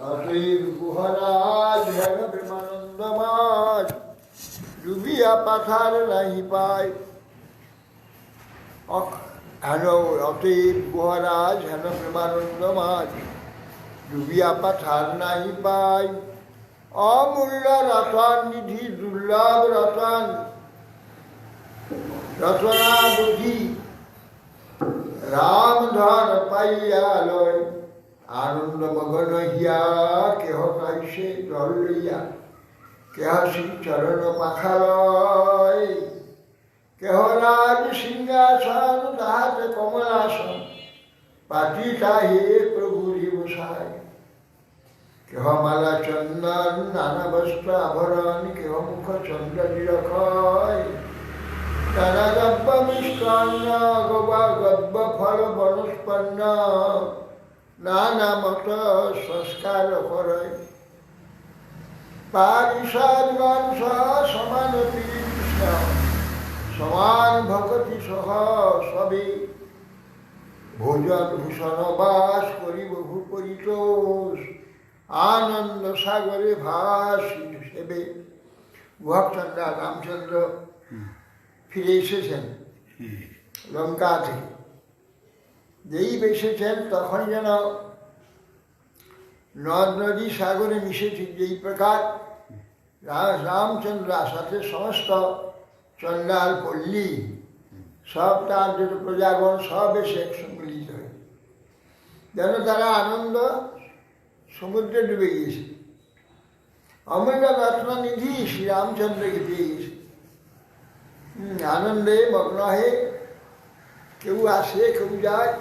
অতএব গুহরাজ হেন প্রেমানন্দমাজ ডুবিয়া পাথার নাহি পায়। হেন অতএব গুহরাজ হেন প্রেমানন্দমাজ ডুবিয়া পাথার নাহি পায়। অমূল্য রতন নিধি দুর্লভ রতন রচনা বুঝি রাম ধন পাইয়া লয়। আনন্দ মগন হিয়া কেহ কাইছে জল লইয়া, কেহ শ্রী চরণ পাখালয়। কেহ রাজ সিংহাসন তাহাতে কমলাসন, পাতি তাহে প্রভুরি বসায়। কেহ মালা চন্দন নানা বস্ত্র আভরণ, কেহ মুখ চন্দ্র নিরক্ষয়। নানা দ্রব্য মিষ্টান্ন গব্য ফল বনস্পন্ন, নানা মত সংস্কার করে। পারিষদগণ সহ সমান কৃষ্ণ, সমান ভকতি সহ সবে। ভোজন ভূষণ বাস করি বহু পরিতোষ, আনন্দ সাগরে ভাসি সেবে। ভক্তচন্দ্র রামচন্দ্র ফিরে এসেছেন লঙ্কা থেকে। যেই এসেছেন তখন যেন নদ নদী সাগরে মিশেছে। যেই প্রকার রামচন্দ্র সাথে সমস্ত চন্ডাল পল্লী সব তার যত প্রজাগণ সব এসে একসঙ্গে মিলিত হয়ে যেন তারা আনন্দ সমুদ্রে ডুবে গিয়েছে। অমূল্য রত্ননিধি শ্রীরামচন্দ্রকে পেয়ে গেছে। আনন্দে মগ্ন হয়ে কেউ আসে কেউ যায়,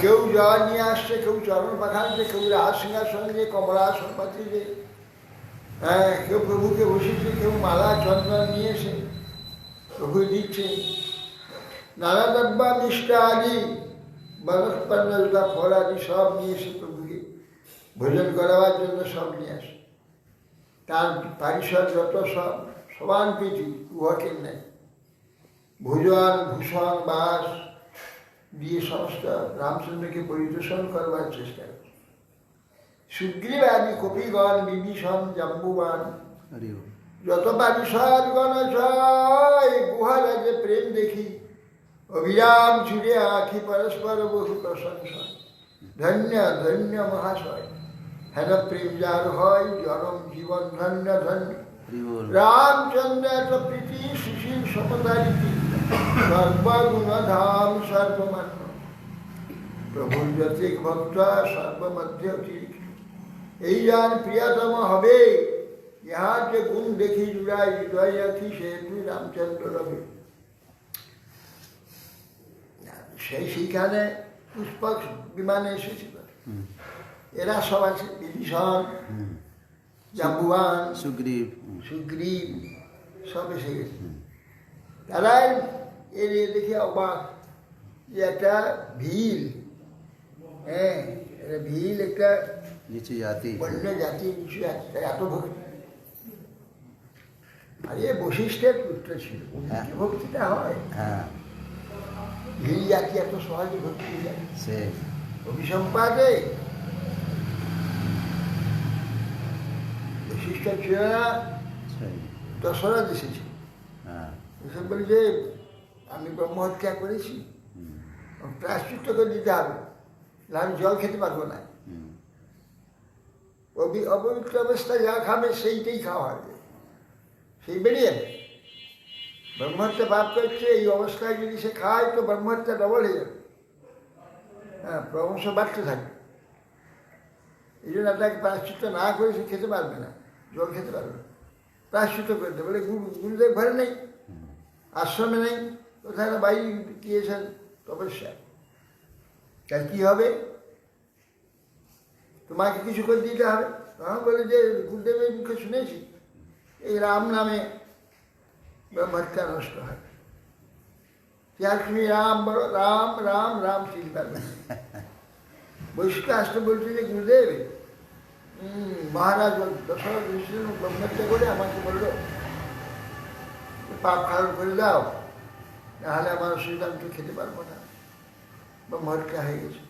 কেউ জল নিয়ে আসছে, কেউ চরণ পাখাচ্ছে, কেউ রাজ সিংহাসন দিয়ে কমলাসন পাতিছে, কেউ প্রভুকে বসেছে, কেউ মালা চন্দন নিয়েছে প্রভু দিচ্ছে। নানা দ্রব্য মিষ্ট আদি বনস্পন্ন ফল আদি সব নিয়ে এসে প্রভুকে ভোজন করাবার জন্য সব নিয়ে আসে। তার পারিষদ যত সব সমান প্রীতি উহাকের নেই। ভোজন ভূষণ বাস দিয়ে সমস্ত রামচন্দ্রকে পরিদর্শন করবার চেষ্টা করে। সুগ্রীব আদি কপিগণ বিভীষণ জাম্বুবান যত পারিষদগণ ছয়, গুহারাজে প্রেম দেখি অবিরাম ছুড়ে আঁখি পরস্পর বহু প্রশংসা। ধন্য ধন্য মহাশয় হেন প্রেম যার হয়, জনম জীবন ধন্য ধন্য। রামচন্দ্র এত প্রীতি সুশীল সমতারীতি, সর্বগুণধাম সর্বমান্য। প্রভুর যতিক ভক্ত সর্বমধ্যে অতিরিক্ত। এই যার প্রিয়তম হবে, ইহার যে গুণ দেখি জুড়াই হৃদয় রাখি, সে তুই রামচন্দ্র রবে। সেইখানে পুষ্পক বিমানে এসেছিল। এরা সব আছে, বিভীষণ জাম্বুবান সুগ্রীব সব এসে গেছে। তারাই এর দেখে অবাক যে একটা ভিল, ভিল একটা নিচু জাতি, বন্য জাতি, নিচু জাতি, এত ভক্তি। আর এ বশিষ্ঠের পুত্র ছিল, ভক্তিটা হয়। ভিল জাতি এত সহজে ভক্তি যায় অভিসম্পাদে। বশিষ্ঠ ছিল না, দশরথ এসেছে। এসব বলি যে আমি ব্রহ্মহত্যা করেছি, প্রায়শ্চিত্ত করে দিতে হবে, আমি জল খেতে পারবো না। অপবিত্র অবস্থায় যা খাবে সেইটাই খাওয়া হবে, সেই বেরিয়ে যাবে। ব্রহ্মহত্যা পাপ করছে, এই অবস্থায় যদি সে খায় তো ব্রহ্মহত্যা ডবল হয়ে যাবে, প্রবংশ বাড়তে থাকবে। এই জন্য আপনাকে প্রায়শ্চিত্ত না করে সে খেতে পারবে না, জল খেতে পারবে না। প্রায়শ্চিত্ত করতে বলে গুরুদেব ঘরে নেই, আশ্রমে নেই, কোথায় না বাইরে গিয়েছেন তপস্যায়। তাই কী হবে, তোমাকে কিছু করে দিতে হবে। তখন বলে যে গুরুদেবের মুখে শুনেছি এই রাম নামে ব্রহ্মহত্যা নষ্ট হয়। আর তুমি রাম বলো, রাম রাম রাম চিনতে পারবে। বৈশিষ্ট্য আসতে বলছে যে গুরুদেব মহারাজ দশরথ ব্রহ্মহত্যা করে আমাকে বললো পাপ খারণ করে দাও, নাহলে আমার অসুবিধা, আমি তো খেতে পারবো না, ব্রহ্মহত্যা হয়ে গেছে।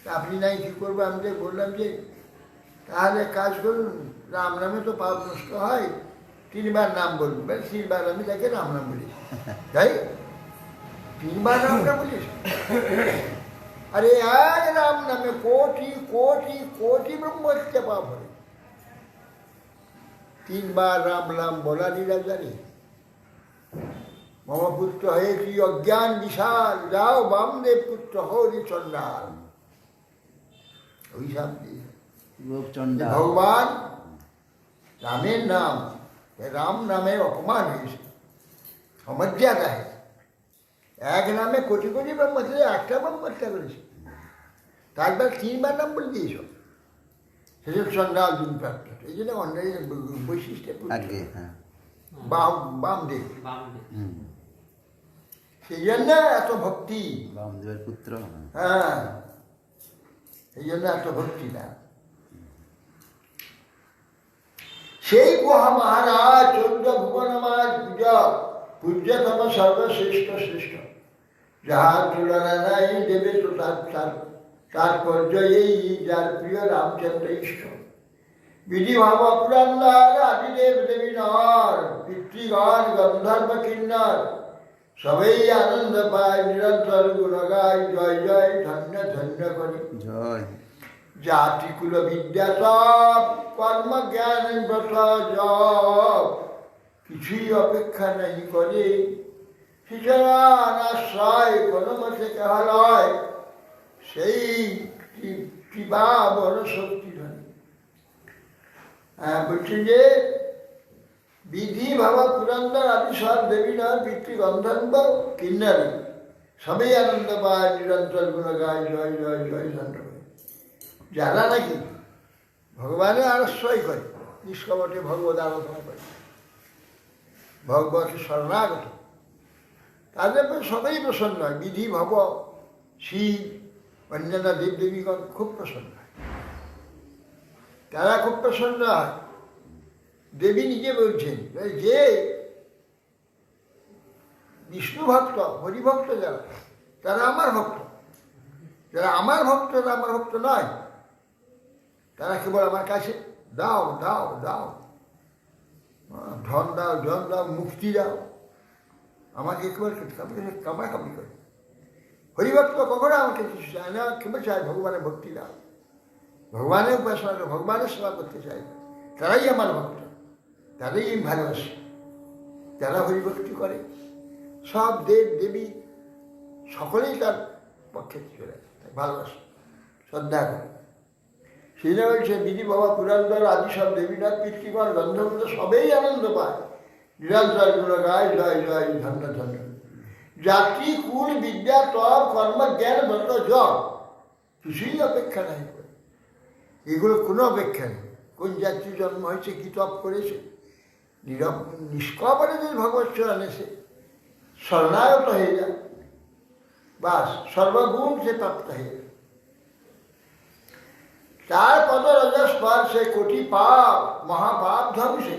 আপনি নাই কী করবো? আমি যে বললাম যে তাহলে কাজ করুন, রাম নামে তো পাপ নষ্ট হয়, 3 বার নাম বলুন। 3 বার আমি তাকে রাম নাম বলেছি, তাই 3 বার রাম নাম বলিস। আরে এক রাম নামে কোটি কোটি কোটি ব্রহ্মহত্যা পাপ হয়। 3 বার রাম নাম বলারই রাজারে মম পুত্র হয়েছি অজ্ঞান বিশাল, যাও বামদেব পুত্র হরি চন্ডাল। অভিশাপ দিয়ে ভগবান রামের নাম, রাম নামের অপমান হয়েছে, অমর্যাদা হয়েছে। এক নামে কোটি কোটি ব্রহ্মহত্যা, একটা ব্রহ্মহত্যা করেছে, তারপর 3 বার নাম বলে দিয়েছ, সেসব চন্ডাল দিন প্রাপ্ত। এই জন্য অন্যায় বৈশিষ্ট্য বামদেব, সেই জন্য এত ভক্তি, বামদেবের পুত্র। হ্যাঁ, এই জন্য এত ভক্তি না। সেই গুহা মহারাজ 14 ভুবনমাজ পূজা পূজ্যতম সর্বশ্রেষ্ঠ শ্রেষ্ঠ, যাহার তুলনা নাই দেবে তো তাৎপর্য এই, যার প্রিয় রামচন্দ্র ইষ্ট। বিধি ভাব পুরান্দার আদিদেব দেবী নর, পিতৃগণ গন্ধর্ব কিন্নর, সবাই আনন্দ পায় নিরন্তর গুণ গায়, জয় জয় ধন্য ধন্য করি জয়। জাতিকুল বিদ্যা সব কর্ম জ্ঞান ব্রত জপ, কিছুই অপেক্ষা নাই করে, শিশরান আশ্রয় কোনো মতে কেহালয়, সেই কৃপা বড় শক্তি ধরে। বলছি যে বিধি ভাবা পুরন্দর আদি সব দেবী নয়, পিতৃ গন্ধর্ব কিন্নারী, সবাই আনন্দ পায় নিরন্তর গুণ গায়, জয় জয় জয় ধন্য। যারা নাকি ভগবানের আশ্রয় করে, নিষ্কপটে ভগবত আরাধনা করে, ভগবত শরণাগত, তাদের সবাই প্রসন্ন হয়। বিধি ভব শিব অন্যান্য দেবদেবীগণ খুব প্রসন্ন হয়, তারা খুব প্রসন্ন হয়। দেবী নিজে বলছেন যে বিষ্ণু ভক্ত হরিভক্ত যারা, তারা আমার ভক্ত, যারা আমার ভক্ত তারা আমার ভক্ত নয়, তারা কেবল আমার কাছে দাও দাও দাও, ধন দাও জন দাও মুক্তি দাও, আমাকে কেবল কামাকামি করে। হরিভক্ত কখনো আমাকে কিছু চায় না, কেবল চায় ভগবানের ভক্তি দাও, ভগবানের উপাসনা করে, ভগবানের সেবা করতে চায়, তারাই আমার ভক্ত, তারাই আমি ভালোবাসি। যারা হরিভক্তি করে সব দেব দেবী সকলেই তার পক্ষে চলে ভালোবাসে, শ্রদ্ধা করে। সেই জন্য বলছে বিধি বাবা পুরান্দর আদি সব দেবীনাথ পিতৃগণ গন্ধর্ব সবেই আনন্দ পায়, নিরন্তর গুণ গায়, জয় জয় ধন্য ধন্য। জাতি কুল বিদ্যা তপ কর্ম জ্ঞান ব্রত জপ, কিছুই অপেক্ষা নাই, এগুলো কোনো অপেক্ষা নেই। কোন জাতির জন্ম হয়েছে, কি তপ করেছে, নিষ্কপটে যদি ভগবত চরণ এসে শরণাগত হয়ে যায়, বাস সর্বগুণ সে প্রাপ্ত হয়ে যায়। তার পদ রজস্পর্শে কোটি পাপ মহাপাপ ধ্বংসে,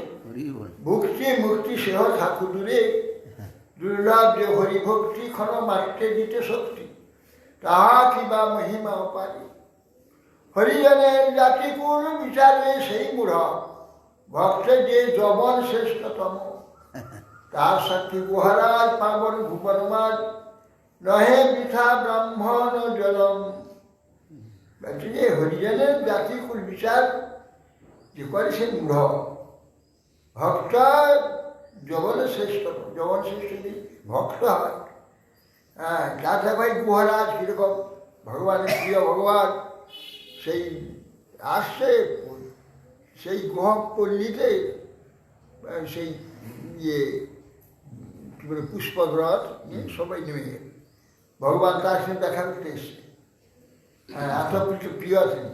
ভক্তি মুক্তি সেহ ঠাকুর দূরে, দুর্লভ যে হরিভক্তি ক্ষণ মাত্রে দিতে শক্তি, তাহা কিবা মহিমা পারি। হরিজনের জাতিকুল বিচারে সেই মূঢ়, ভক্তের যে যবন শ্রেষ্ঠতম, তার সাক্ষী গুহারাজ পাবন ভুবনমাজ, নহে বৃথা ব্রাহ্মণ জনম। বলছে যে হরিজনের জাতিকুল বিচার যে করে সে মূঢ়, ভক্ত যবনের শ্রেষ্ঠতম, যবন শ্রেষ্ঠ ভক্ত হয়। হ্যাঁ, দাদা ভাই গুহারাজ কীরকম ভগবানের প্রিয় ভগবান, সেই আসছে সেই গুহপল্লীতে, সেই ইয়ে কী বলে পুষ্পগ্রত নিয়ে সবাই নেমে গেল, ভগবান তার সঙ্গে দেখা করতে এসছে। হ্যাঁ, এত কিছু প্রিয় আছেন।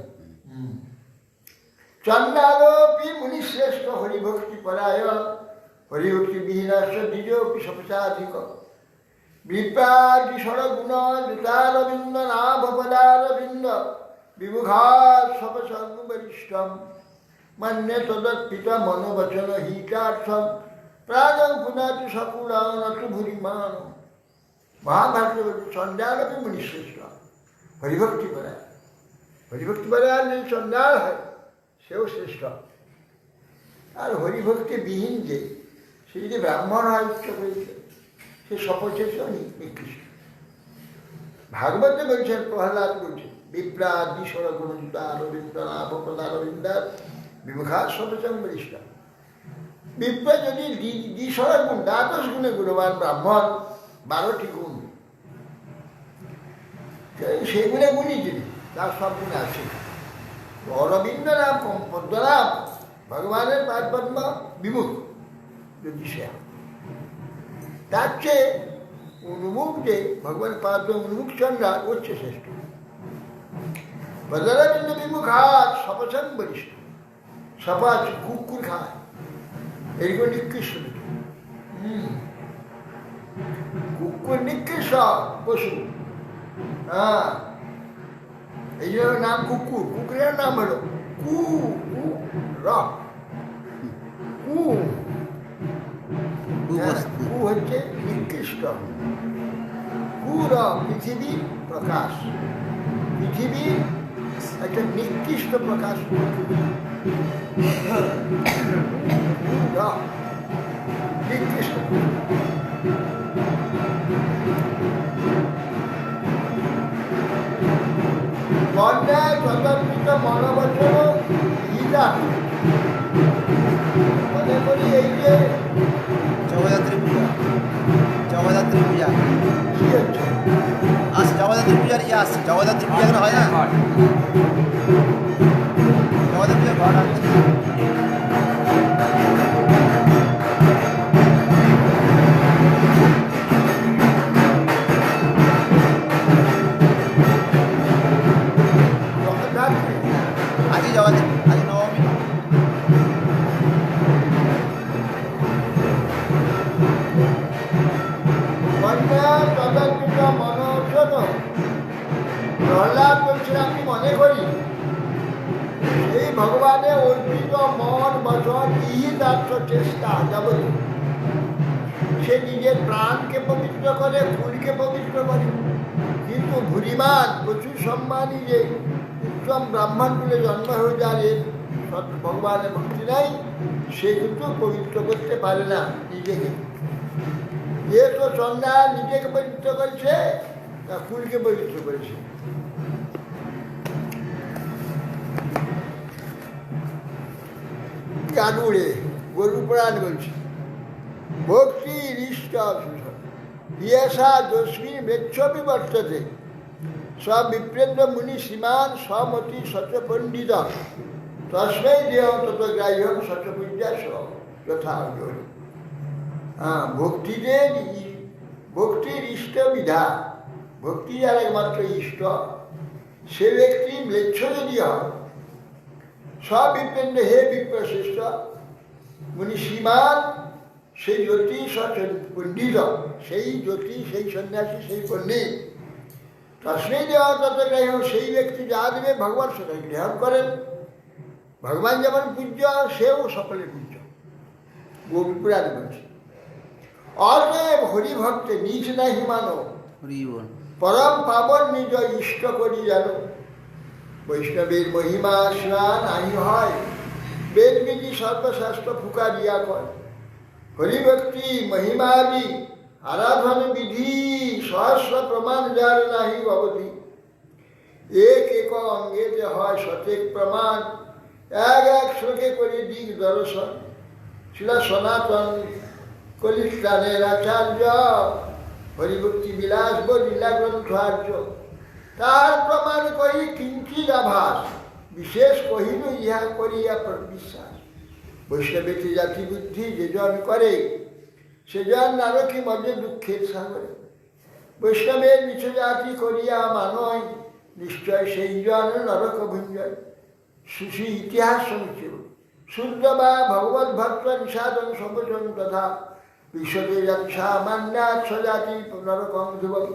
চন্দ্রালোপী মুনিশ্রেষ্ঠ হরিভক্তি পরায়ণ, হরিভক্তি বিহীনাশ্চ দ্বিজোপি সপচাধিক, বিপ্রাদিষড় গুণ জুতারবিন্দ নাভপদারবিন্দ, বিমুখার সপসর্বরিষ্ঠম, মন্যে তদৎপিত মনোবচন হিতার্থম, প্রাণং পুনাতি সকুলানতু ভুরিমান। মহাভারতে বলছে চন্দ্রালোপী মুনিশ্রেষ্ঠ হরিভক্তি পরায়ণ, হরিভক্তি বলে আর যদি চন্ডাল হয় সেও শ্রেষ্ঠ। আর হরিভক্তি বিহীন যে সে যদি ব্রাহ্মণ হয় ইচ্ছা করেছে সে সপচেছে নিকৃষ্ট। ভাগবতে বলছেন, প্রহ্লাদ বলছেন, বিপ্রাদ দ্বিশর গুণযুতা রবীন্দ্রনাথ প্রদারবিন্দার বিমুখা সপচম বরিষ্ঠ। বিপ্র যদি দ্বিশর গুণ, দ্বাদশ গুণে গুণবান ব্রাহ্মণ, 12টি গুণ, সেগুলো গুণই যিনি, তার সব গুণে আছে। অরবিন্দ নাম পদ্মনাম ভগবানের পাদ পদ্ম বিমুখ যদি সে, তার চেয়ে উন্মুখ যে ভগবান পাদ উন্মুখ চন্দ্রা হচ্ছে শ্রেষ্ঠ। পদ্মনাবিন্দ বিমুখ হাত সপচন বরিষ্ঠ, সপাচ কুকুর খায়, এরকম নিকৃষ্ট। কুকুর নিকৃষ্ট পশু। হ্যাঁ, এই জন্য নাম কুকুর। কুকুরের নাম হলো কু হচ্ছে নিকৃষ্ট। কুর পৃথিবীর প্রকাশ, পৃথিবীর একটা নিকৃষ্ট প্রকাশ। নিকৃষ্ট বন্যায় স্বতন্ত্রিত মনোবচন গীতা। মনে করি এই যে জগদ্ধাত্রী পূজা, জগদ্ধাত্রী পূজা কি হচ্ছে, আস জগদ্ধাত্রী পূজার আসছে, জগদ্ধাত্রী পূজা করে হয় না, জগদ্ধাত্রী পূজার ঘট আছে। আজকে জগদ্ধাত্রী, আজ নবমী। প্রহ্লাদ বলছেন, আমি মনে করি এই ভগবানের অর্পিত মন বচন ইহিতার্থ চেষ্টা যাবতীয়, সে নিজের প্রাণকে পবিত্র করে, ফুলকে পবিত্র করে, কিন্তু ভুরিমান প্রচুর সম্মানী যে উত্তম ব্রাহ্মণ বলে জন্ম হয়ে যায়, ভগবানের ভক্তি নাই, সে কিন্তু পবিত্র করতে পারে না নিজেকে। যে তো চন্দা নিজেকে পবিত্র করেছে, তা ফুলকে পবিত্র করেছে। কানুড়ে গরু পুরাণ বলছে, ভক্তি হৃষ্ট ইয়েষা যস্মিন মেচ্ছবি বর্ততে সব বিপ্রেন্দ্র মুনি শ্রীমান সমতি সচ পণ্ডিত তস্মৈ দেহ তত গ্রাহ্য সচ পূজা যথা। হ্যাঁ, ভক্তির ইষ্ট বিধা, ভক্তি আর একমাত্র ইষ্ট, সে ব্যক্তি ম্লেচ্ছ যদি হয়, সব বিপ্রেন্দ্র হে বিপ্রশ্রেষ্ঠ মুনি শ্রীমান, সেই জ্যোতি পণ্ডিত, সেই জ্যোতি, সেই সন্ন্যাসী, সেই পণ্ডিত, তস্মৈ দেহ তত গ্রাহ্য, সেই ব্যক্তি যা দেবে ভগবান সেটা গ্রহণ করেন। ভগবান যেমন পূজ্য, সেও সকলে পূজ্য। গোপুরাণ বলছে, অতএব হরিভক্তে নিজ নাহি মানো, পরম পাবন নিজ ইষ্ট করি জানো। বৈষ্ণবের মহিমা স্নান আহি হয়, বেদ বিধি সর্বশাস্ত্র ফুকারিয়া কয়। হরিভক্তি মহিমাদি আরাধন বিধি সহস্র প্রমাণ যার নাহি অবধি। এক এক অঙ্গে যে হয় সঠিক প্রমাণ, এক এক শ্লোকে করি দিক দর্শন। ছিল সনাতন কলিষ্ঠানের আচার্য, হরিভক্তি বিলাস বলিলা গ্রন্থার্য। তার প্রমাণ করি কিঞ্চিৎ আভাস, বিশেষ কহিল ইহা করিয়া বিশ্বাস। বৈষ্ণবেতে জাতি বুদ্ধি যেজন করে, সেজন নারকী মধ্যে দুঃখের সাগরে। বৈষ্ণবের নিচ জাতি করিয়া মানয়, নিশ্চয় সেই জন নরক ভুঞ্জয়। সুশী ইতিহাস সমীচীন শুদ্ধ বা ভগবত ভক্ত নিষাদন সমজন তথা বিশ্বতে জাতি সামান্যাৎ স্বজাতি নরকং ধ্রুবম।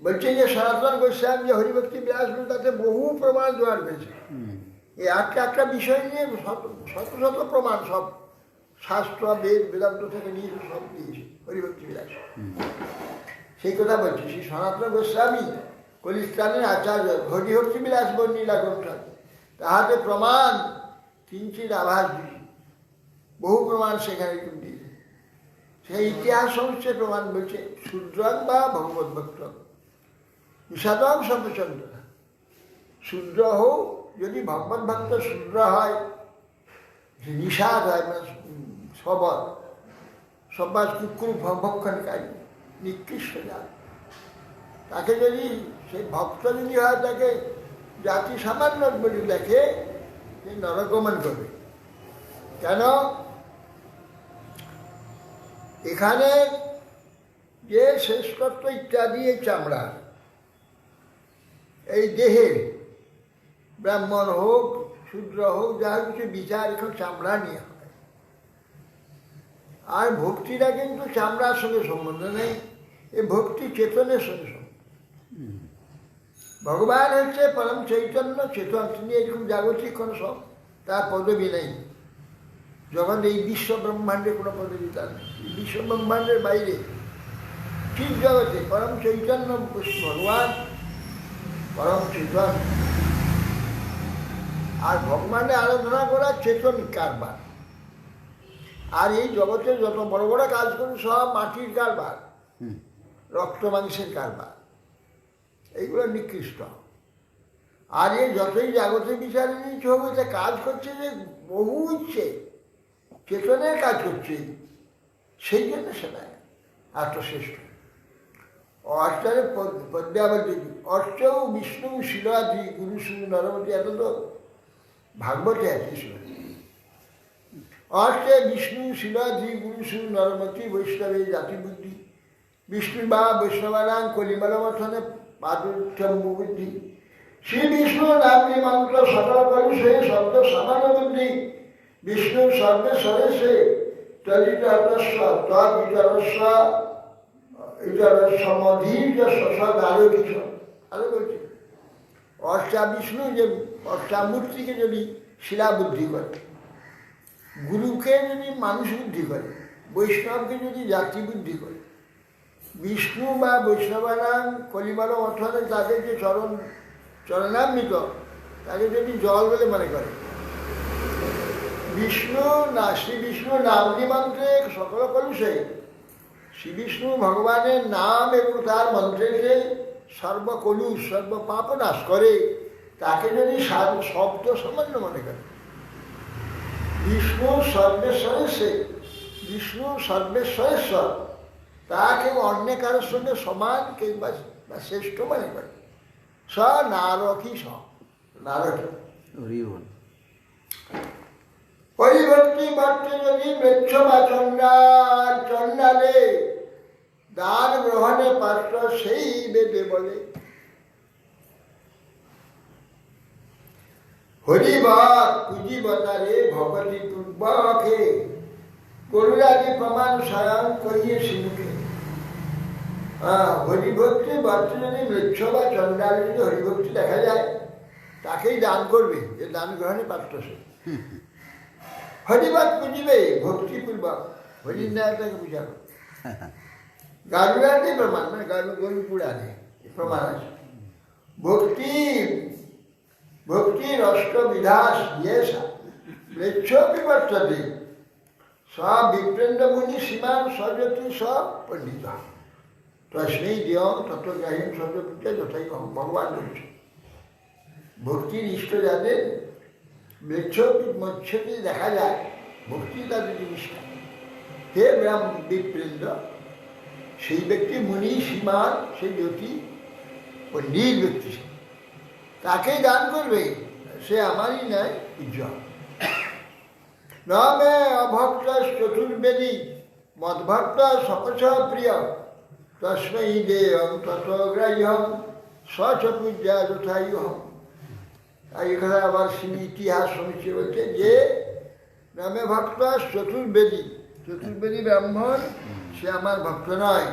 বলছে যে সনাতন গোস্বামী যে হরিভক্তি বিলাস, তাতে বহু প্রমাণ জোগাড় হয়েছে। এই একটা বিষয় নিয়ে শত শত প্রমাণ, সব শাস্ত্র বেদ বেদান্ত থেকে নিয়ে সব দিয়েছে হরিভক্তি বিলাস। সেই কথা বলছি, সেই সনাতন গোস্বামী কলিস্থানের আচার্য হরিহর্ষি বিলাস বর্ণিলা করছেন, তাহাতে প্রমাণ কিঞ্চিত আভাস দিয়েছে, বহু প্রমাণ সেখানে দিয়েছে। সেই ইতিহাস সমস্যে প্রমাণ বলছে শূদ্রং বা ভগবত ভক্ত বিষাদং সর্বচন্দ্র। শূদ্র হোক, যদি ভগবত ভক্ত শূদ্র হয়, নিষাদ হয়, মানে সবল সবাস কুকুর ভক্ষণকারী নিকৃষ্ট জাত, তাকে যদি সেই ভক্ত যদি হয়, তাকে জাতি সামান্য বলে দেখে, সে নরগমন করবে। কেন? এখানে যে শ্রেষ্ঠত্ব ইত্যাদি এই চামড়া, এই দেহের ব্রাহ্মণ হোক শূদ্র হোক যা কিছু বিচার এখন চামড়া নিয়ে হয়। আর ভক্তিটা কিন্তু চামড়ার সঙ্গে সম্বন্ধ নেই, এই ভক্তি চেতনের সঙ্গে সম্বন্ধ। ভগবান হচ্ছে পরম চৈতন্য চেতন, তিনি এরকম জাগতিক কোনো সব তার পদবী নেই। যখন এই বিশ্ব ব্রহ্মাণ্ডে কোনো পদবী তার নেই, বিশ্ব ব্রহ্মাণ্ডের বাইরে ঠিক জগতে পরম চৈতন্য ভগবান পরম চেতন। আর ভগবানের আরাধনা করা চেতন কারবার। আর এই জগতে যত বড় বড় কাজ করি সব মাটির কারবার, রক্ত মাংসের কারবার, এইগুলো নিকৃষ্ট। আর এই যতই জাগতিক বিচারে নিচ্ছে হোক, এটা কাজ করছে যে বহু ইচ্ছে চেতনের কাজ করছে, সেই জন্য সেটা আত্মশ্রেষ্ঠ। অষ্টারে পদ্মাবতী অষ্ট বিষ্ণু শিলাদি গুরু শুরু নরমতী, এত তো ভাগবতে আছে। অষ্টে বিষ্ণু শিলাধি গুরু শুরু নরমতী বৈষ্ণবে জাতি বুদ্ধি, বিষ্ণু বা বৈষ্ণবানাং কলিমলমথনে পাদুচ্ছম্বু বুদ্ধি, শ্রী বিষ্ণু নামটি মন্ত্র সকল কলুষে শব্দ সমান বুদ্ধি, বিষ্ণু সর্বেশ্বরে সে চলিত তৎ সমধীর সদ আরো কিছু আরো বলছে। অষ্টা বিষ্ণু যে অষ্টামূর্তিকে যদি শিলা বুদ্ধি করে, গুরুকে যদি মানুষ বুদ্ধি করে, বৈষ্ণবকে যদি জাতি বুদ্ধি করে, বিষ্ণু বা বৈষ্ণবানাম কলিমাল অর্থাৎ তাদের যে চরণামৃত তাকে যদি জল বলে মনে করে, বিষ্ণু না শ্রী বিষ্ণু নাম নিমন্ত্রে সকল কলুষে, শ্রী বিষ্ণু ভগবানের নাম এবং তার মন্ত্রেতে সর্বকলুষ সর্বপাপ নাশ করে, তাকে যদি শব্দ সামান্য মনে করে, বিষ্ণু সর্বেশ্বরেশ্বর, বিষ্ণু সর্বেশ্বরেশ্বর, তাকে অন্য কারোর সঙ্গে সমান কিংবা শ্রেষ্ঠ মনে করে, স নারকী স নারকী পরিভক্তি ভক্তি যদি মৃচ্ছ বা চন্ডালে দান গ্রহণে পাত্র সেই বেদে বলে, হরিবাদ পুঁজিবতারে ভগবতী পূর্বকে করুণাদি প্রমাণ স্বয়ং করিয়ে সিংহে। হরিভক্তি ভক্তি যদি মৃচ্ছ বা চন্ডালে যদি হরিভক্তি দেখা যায়, তাকেই দান করবে, যে দান গ্রহণে পাত্র সে। হরিবাদ পুঁজিবে ভক্তিপূর্বক, হরির ন্যায় তাকে পূজা করবে। গারুড়াতে প্রমাণ, মানে গরু পুরাণে প্রমাণ আছে। ভক্তির অষ্টবিধাস ইয়েষা মৃচ্ছ বিবর্ততে সব বিপ্রেন্দ্র মুনি সীমান সজ্জতি সব পণ্ডিত তস্মৈ দেয়ং তত্ত্বগ্রাহীণ সর্বপূজা যথাই ভগবান বলছে। ভক্তির ইষ্ট যাদের মৎস্যটি দেখা যায়, ভক্তি তাদের জিনিসটা, হে বিপ্রেন্দ্র, সেই ব্যক্তি মুনি সীমান, সেই জ্যোতি পণ্ডিত ব্যক্তি, তাকেই দান করবে, সে আমারই নয় উজ্জ্বল। নমে অভক্ত চতুর্বেদী মদ্ভক্ত সপচ প্রিয় তস্মৈ দেয়ং তত্ত্বগ্রাহ্যং সচ পূজা যথাইহম। আর এখানে আবার ইতিহাস সমীক্ষে বলছে যে নামে ভক্ত চতুর্বেদী, চতুর্বেদী ব্রাহ্মণ সে আমার ভক্ত নয়।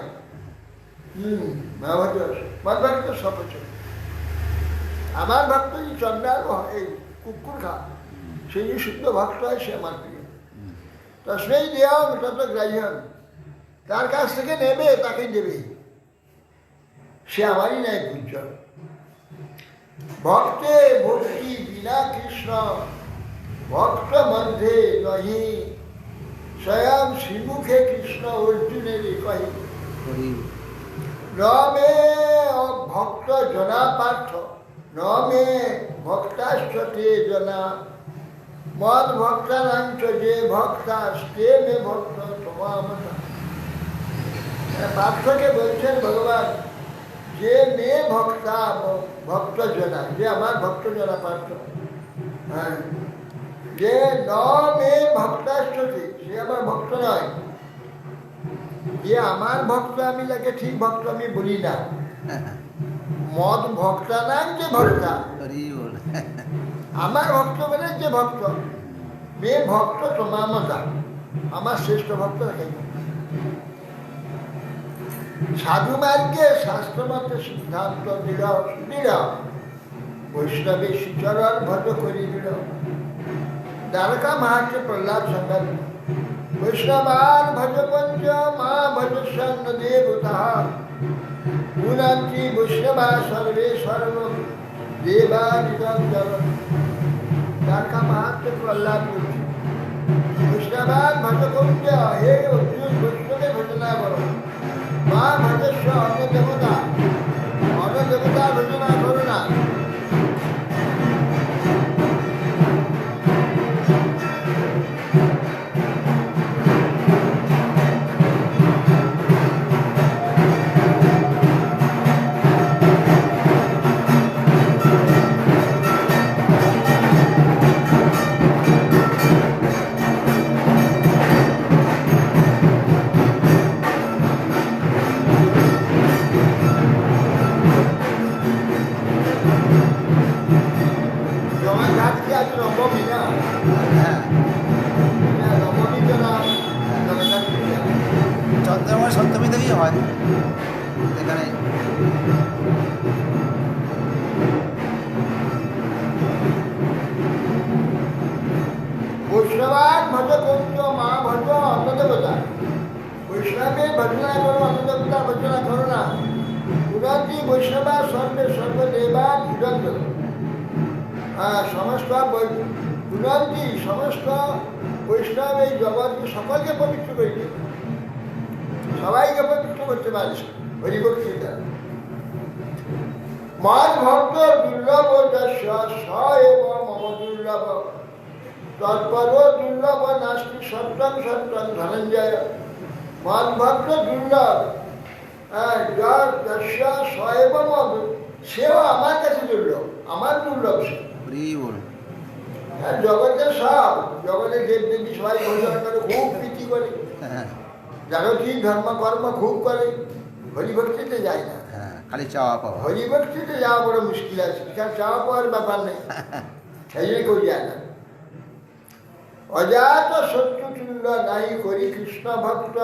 মদ্ভক্ত সপচ, আমার ভক্ত যে চন্ডাল এই কুকুর খা, সে যে শুদ্ধ ভক্ত হয় সে আমার প্রিয়। তস্মৈ দেয়ং তত্ত্বগ্রাহ্যং, তার কাছ থেকে নেবে তাকে দেবে, সে আমারই ন্যায় পূজ্য। ভক্তে ভক্তি বিনা কৃষ্ণ ভক্ত মধ্যে নহি স্বয়ং শ্রীমুখে কৃষ্ণ অর্জুনের কহি ন মে ভক্ত জনা পার্থ ন মে ভক্তাশ্চতে জনা মদ ভক্তানাঞ্চ যে ভক্তাস্তে মে ভক্ত সমামতা। পার্থকে বলছেন ভগবান যে মে ভক্তা ভক্ত জনা, যে আমার ভক্ত জনা পার্থ, হ্যাঁ, যে ন মে ভক্তাশ্চতে, সে আমার ভক্ত নয়। যে আমার ভক্ত আমি তাকে ঠিক ভক্ত আমি বলি না। মদ ভক্তা না যে ভক্তা, আমার ভক্ত মানে যে ভক্ত, মে ভক্ত সমামতা, আমার শ্রেষ্ঠ ভক্ত তাকে। সাধু মার্গে শাস্ত্রমতে সিদ্ধান্ত দিল সুদৃঢ়, বৈষ্ণবের সুচরণ ভজ করি দিল। দ্বারকা মাহাত্ম প্রহ্লাদ সংবাদ বৈষ্ণবান ভজ পঞ্চ মা ভজ সন্ন দেবতা পুনান্তি বৈষ্ণবা সর্বে সর্ব দেবা নিগম জগৎ। দ্বারকা মাহাত্ম প্রহ্লাদ বলছে বৈষ্ণবান ভজ পঞ্চ, হে অর্জুন বৈষ্ণবের ভজনা করো। মা ভজস্ব অন্য দেবতা, অন্য দেবতা ভজনা করো না। চন্দ্রমা সপ্তমী থেকেই হয় এখানে। বৈষ্ণবান ভজ পঞ্চ মা ভজ অন্য দেবতা, বৈষ্ণবের ভজনা করো, অন্য দেবতা ভজনা করো না। পুনন্তি বৈষ্ণবা সর্বে সর্বদেবা নিরঞ্জন। সমস্ত পুনন্তি সমস্ত বৈষ্ণব এই জগৎকে সকলকে পবিত্র করে দিল, সবাইকে পবিত্র করতে পারছে হরিভক্তি দ্বারা। মদ ভক্ত দুর্লভ যশ স এব মম দুর্লভ তৎপর দুর্লভ নাস্তি সত্যং সত্যং ধনঞ্জয়। মদ ভক্ত দুর্লভ, যশ স এব মম, সেও আমার কাছে দুর্লভ, আমার দুর্লভ সে। জগতে সব, জগতে দেব দেবী সবাই ভজন করে, খুব প্রীতি করে, জাগতিক ধর্মকর্ম খুব করে, হরিভক্তিতে যায় না। খালি চাওয়া পাওয়া, হরিভক্তিতে যাওয়া বড় মুশকিল আছে, এখানে চাওয়া পাওয়ার ব্যাপার নেই, সেই জন্য কেউ যায় না। অজাত শত্রু তুল্য নাই করি কৃষ্ণ ভক্ত,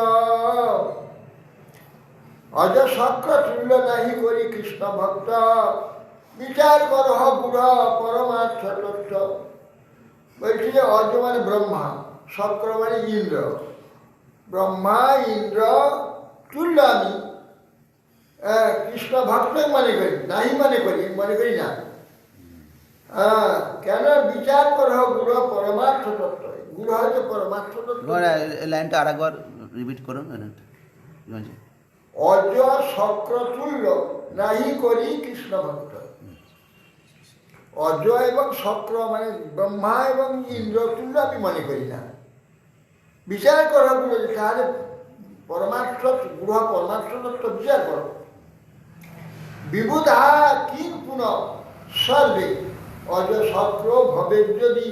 অজ শক্র তুল্য নাহি করি কৃষ্ণ ভক্ত। বিচার করহ গুঢ় পরমার্থ তত্ত্ব। বলছি যে অজ মানে ব্রহ্মা, শক্র মানে ইন্দ্র, ব্রহ্মা ইন্দ্র তুল্য আমি কৃষ্ণ ভক্ত মনে করি, নাহি মনে করি না। কেন বিচার করহ গুঢ় পরমার্থ তত্ত্ব, গুঢ় হচ্ছে পরমার্থ তত্ত্ব। লাইনটা আর একবার রিপিট করুন। অজ শক্র তুল্য নাহি করি কৃষ্ণ ভক্ত। অজ এবং শক্র মানে ব্রহ্মা এবং ইন্দ্র তুল্য আমি মনে করি না। বিচার করো গুলো, তাহলে পরমার্থ গুঢ় পরমার্থ তত্ত্ব বিচার করো। বিবুধা কিং পুনঃ সর্বে অজ শক্র ভবে যদি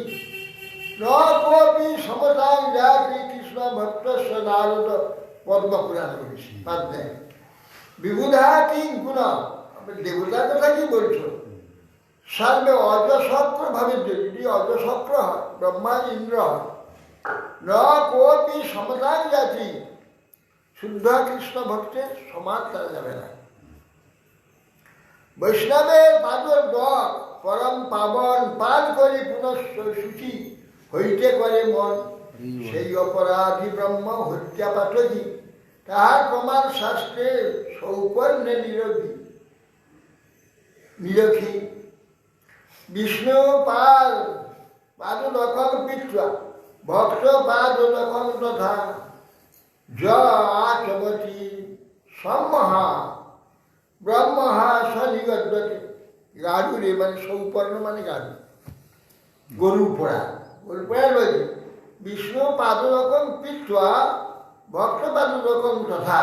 ন কোপি সমতাং জাতি কৃষ্ণ ভক্তস্য নারদ পদ্ম পুরাণ করিস পাদ্যায়। বিবুধা কিং পুনঃ, দেবতার কথা কি বলছো? সর্বে অজ শক্র ভাবে যদি অজ শক্র হয়, ব্রহ্মা ইন্দ্র হয়, ন কোপি সমতাং জাতি, শুদ্ধ কৃষ্ণ ভক্তের সমান তারা যাবে না। বৈষ্ণবের পাদর দল পরম পাবন পান করি পুনশ্চ শুচি হইতে করে মন, সেই অপরাধী ব্রহ্ম হত্যা পাঠকি, তাহার প্রমাণ শাস্ত্রে সৌকর্ণে নিরখী। বিষ্ণু পাদ দখল পিত্রা ভক্ত পাদ দখল তথা যবতী সম্মহা ব্রহ্মহা সনিগদ্যতে। গাড়ুরে মানে সৌপর্ণ মানে গাড়ু, গরু পোড়া রয়েছে। বিষ্ণু পাদ রকম পিত্রা ভক্ত পাদ রকম তথা।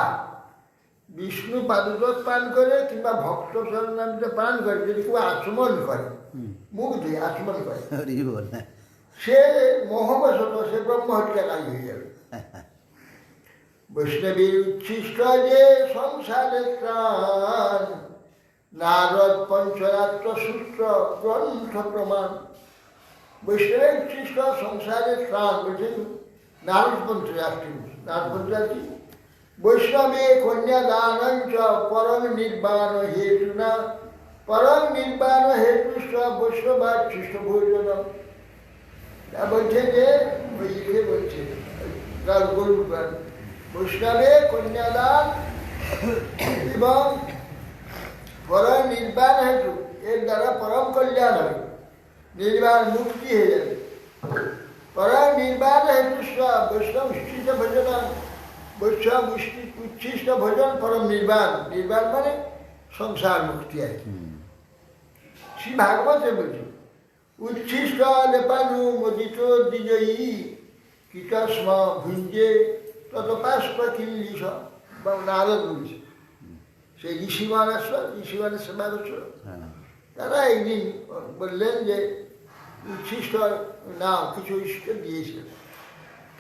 বিষ্ণু পাদুক পান করে কিংবা ভক্ত চরণামৃত পান করে, যদি কেউ আচমন করে, মুখ দিয়ে আচমন করে, সে মোহবশত সে ব্রহ্মহত্যাকারী হয়ে যাবে। বৈষ্ণবীর উচ্ছিষ্ট যে সংসারের ত্রাণ, নারদ পঞ্চরাত্র সূত্র গ্রন্থ প্রমাণ। বৈষ্ণবের উচ্ছিষ্ট সংসারের ত্রাণ বলছেন নারদ পঞ্চরাত্রি। নারদ পঞ্চরাত্রি বৈষ্ণবে কন্যাদানঞ্চ পরম নির্বাণ হেতুনা পরম নির্বাণ হেতু বৈষ্ণবাচ্ছিষ্ট ভোজন। বলছে যে লিখে বলছে বৈষ্ণবে কন্যাদান এবং পরম নির্বাণ হেতু, এর দ্বারা পরম কল্যাণ হবে, নির্বাণ মুক্তি হয়ে যাবে। পরম নির্বাণ হেতু বৈষ্ণব উচ্ছিষ্ট ভোজন, বৈষ্ণব উচ্ছিষ্ট ভোজন পরম নির্বাণ। নির্বাণ মানে সংসার মুক্তি আর কি। শ্রী ভাগবতে বলছে উচ্ছিষ্ট লেপানু মদিত দ্বিজয়ী কীটস্ম ভুঞ্জে ততপাস্প কিল্লিশ। বা নারদ বলছে, সেই ঋষিগণের সেবা করছিল, তারা একদিন বললেন যে উচ্ছিষ্ট নাম কিছু ঈশ্বর দিয়েছিল,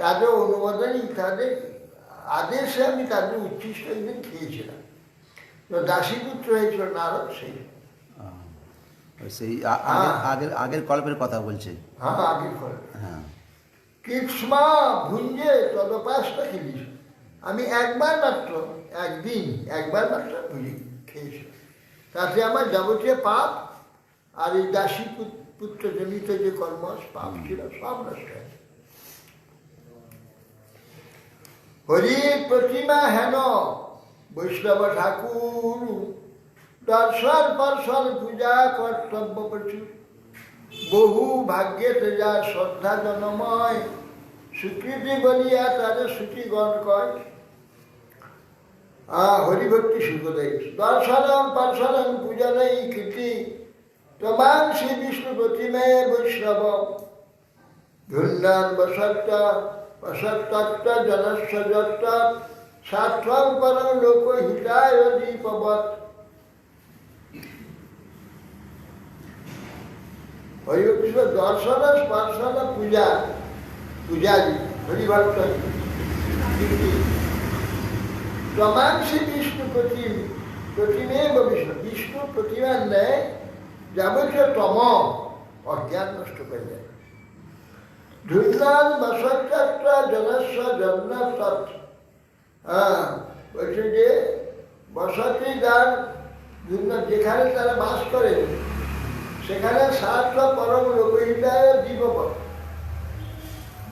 তাদের অনুমোদনই তাদের আদেশে আমি তাদের উচ্ছিষ্ট একদিন খেয়েছিলাম। তো দাসীপুত্র হয়েছিল নারদ, সেই আগের কল্পের কথা বলছে। হ্যাঁ, আগের কল্প। কৃষ্মা ভুঞ্জে তদপাসটা খেলিস, আমি একবার মাত্র ভুজি খেয়েছিলাম, তাতে আমার যাবতীয় পাপ আর এই দাসী পুত্র জনিত যে কর্ম পাপ ছিল সব নষ্ট হয়েছে। হরির প্রতিমা হেন বৈষ্ণব ঠাকুর দর্শন পর্শন পূজা কর্তব্য প্রচুর। বহু ভাগ্যে যা শ্রদ্ধা জনময় স্বীকৃতি বলিয়া তাদের শ্রুতিগণ কয়। হরিভক্তি সুখদেয় দর্শনম পর্শনম পূজনই কীর্তি তোমার শ্রী বিষ্ণু প্রতিমে বৈষ্ণব ধুন্দান বসত্তত্ত্ব জনস্ব যত্ত সাত্বং পরম লোক হিতায় দীপবৎ। হরিভক্তি দর্শন স্পর্শন পূজাদি হরিভক্ত কীর্তি প্রমাণ শ্রী বিষ্ণু প্রতিমে বিষ্ণু। বিষ্ণু প্রতিমার নেয় যাবতীয় তম অজ্ঞান নষ্ট করে দেয়। ধুন্দান বসত্তত্ত্ব জনস্ব জন্মতত্ত্ব। বলছে যে বসতি যার যেখানে তারা বাস করে সেখানে সার্থ পরম লোকহিতায় দীপপথ।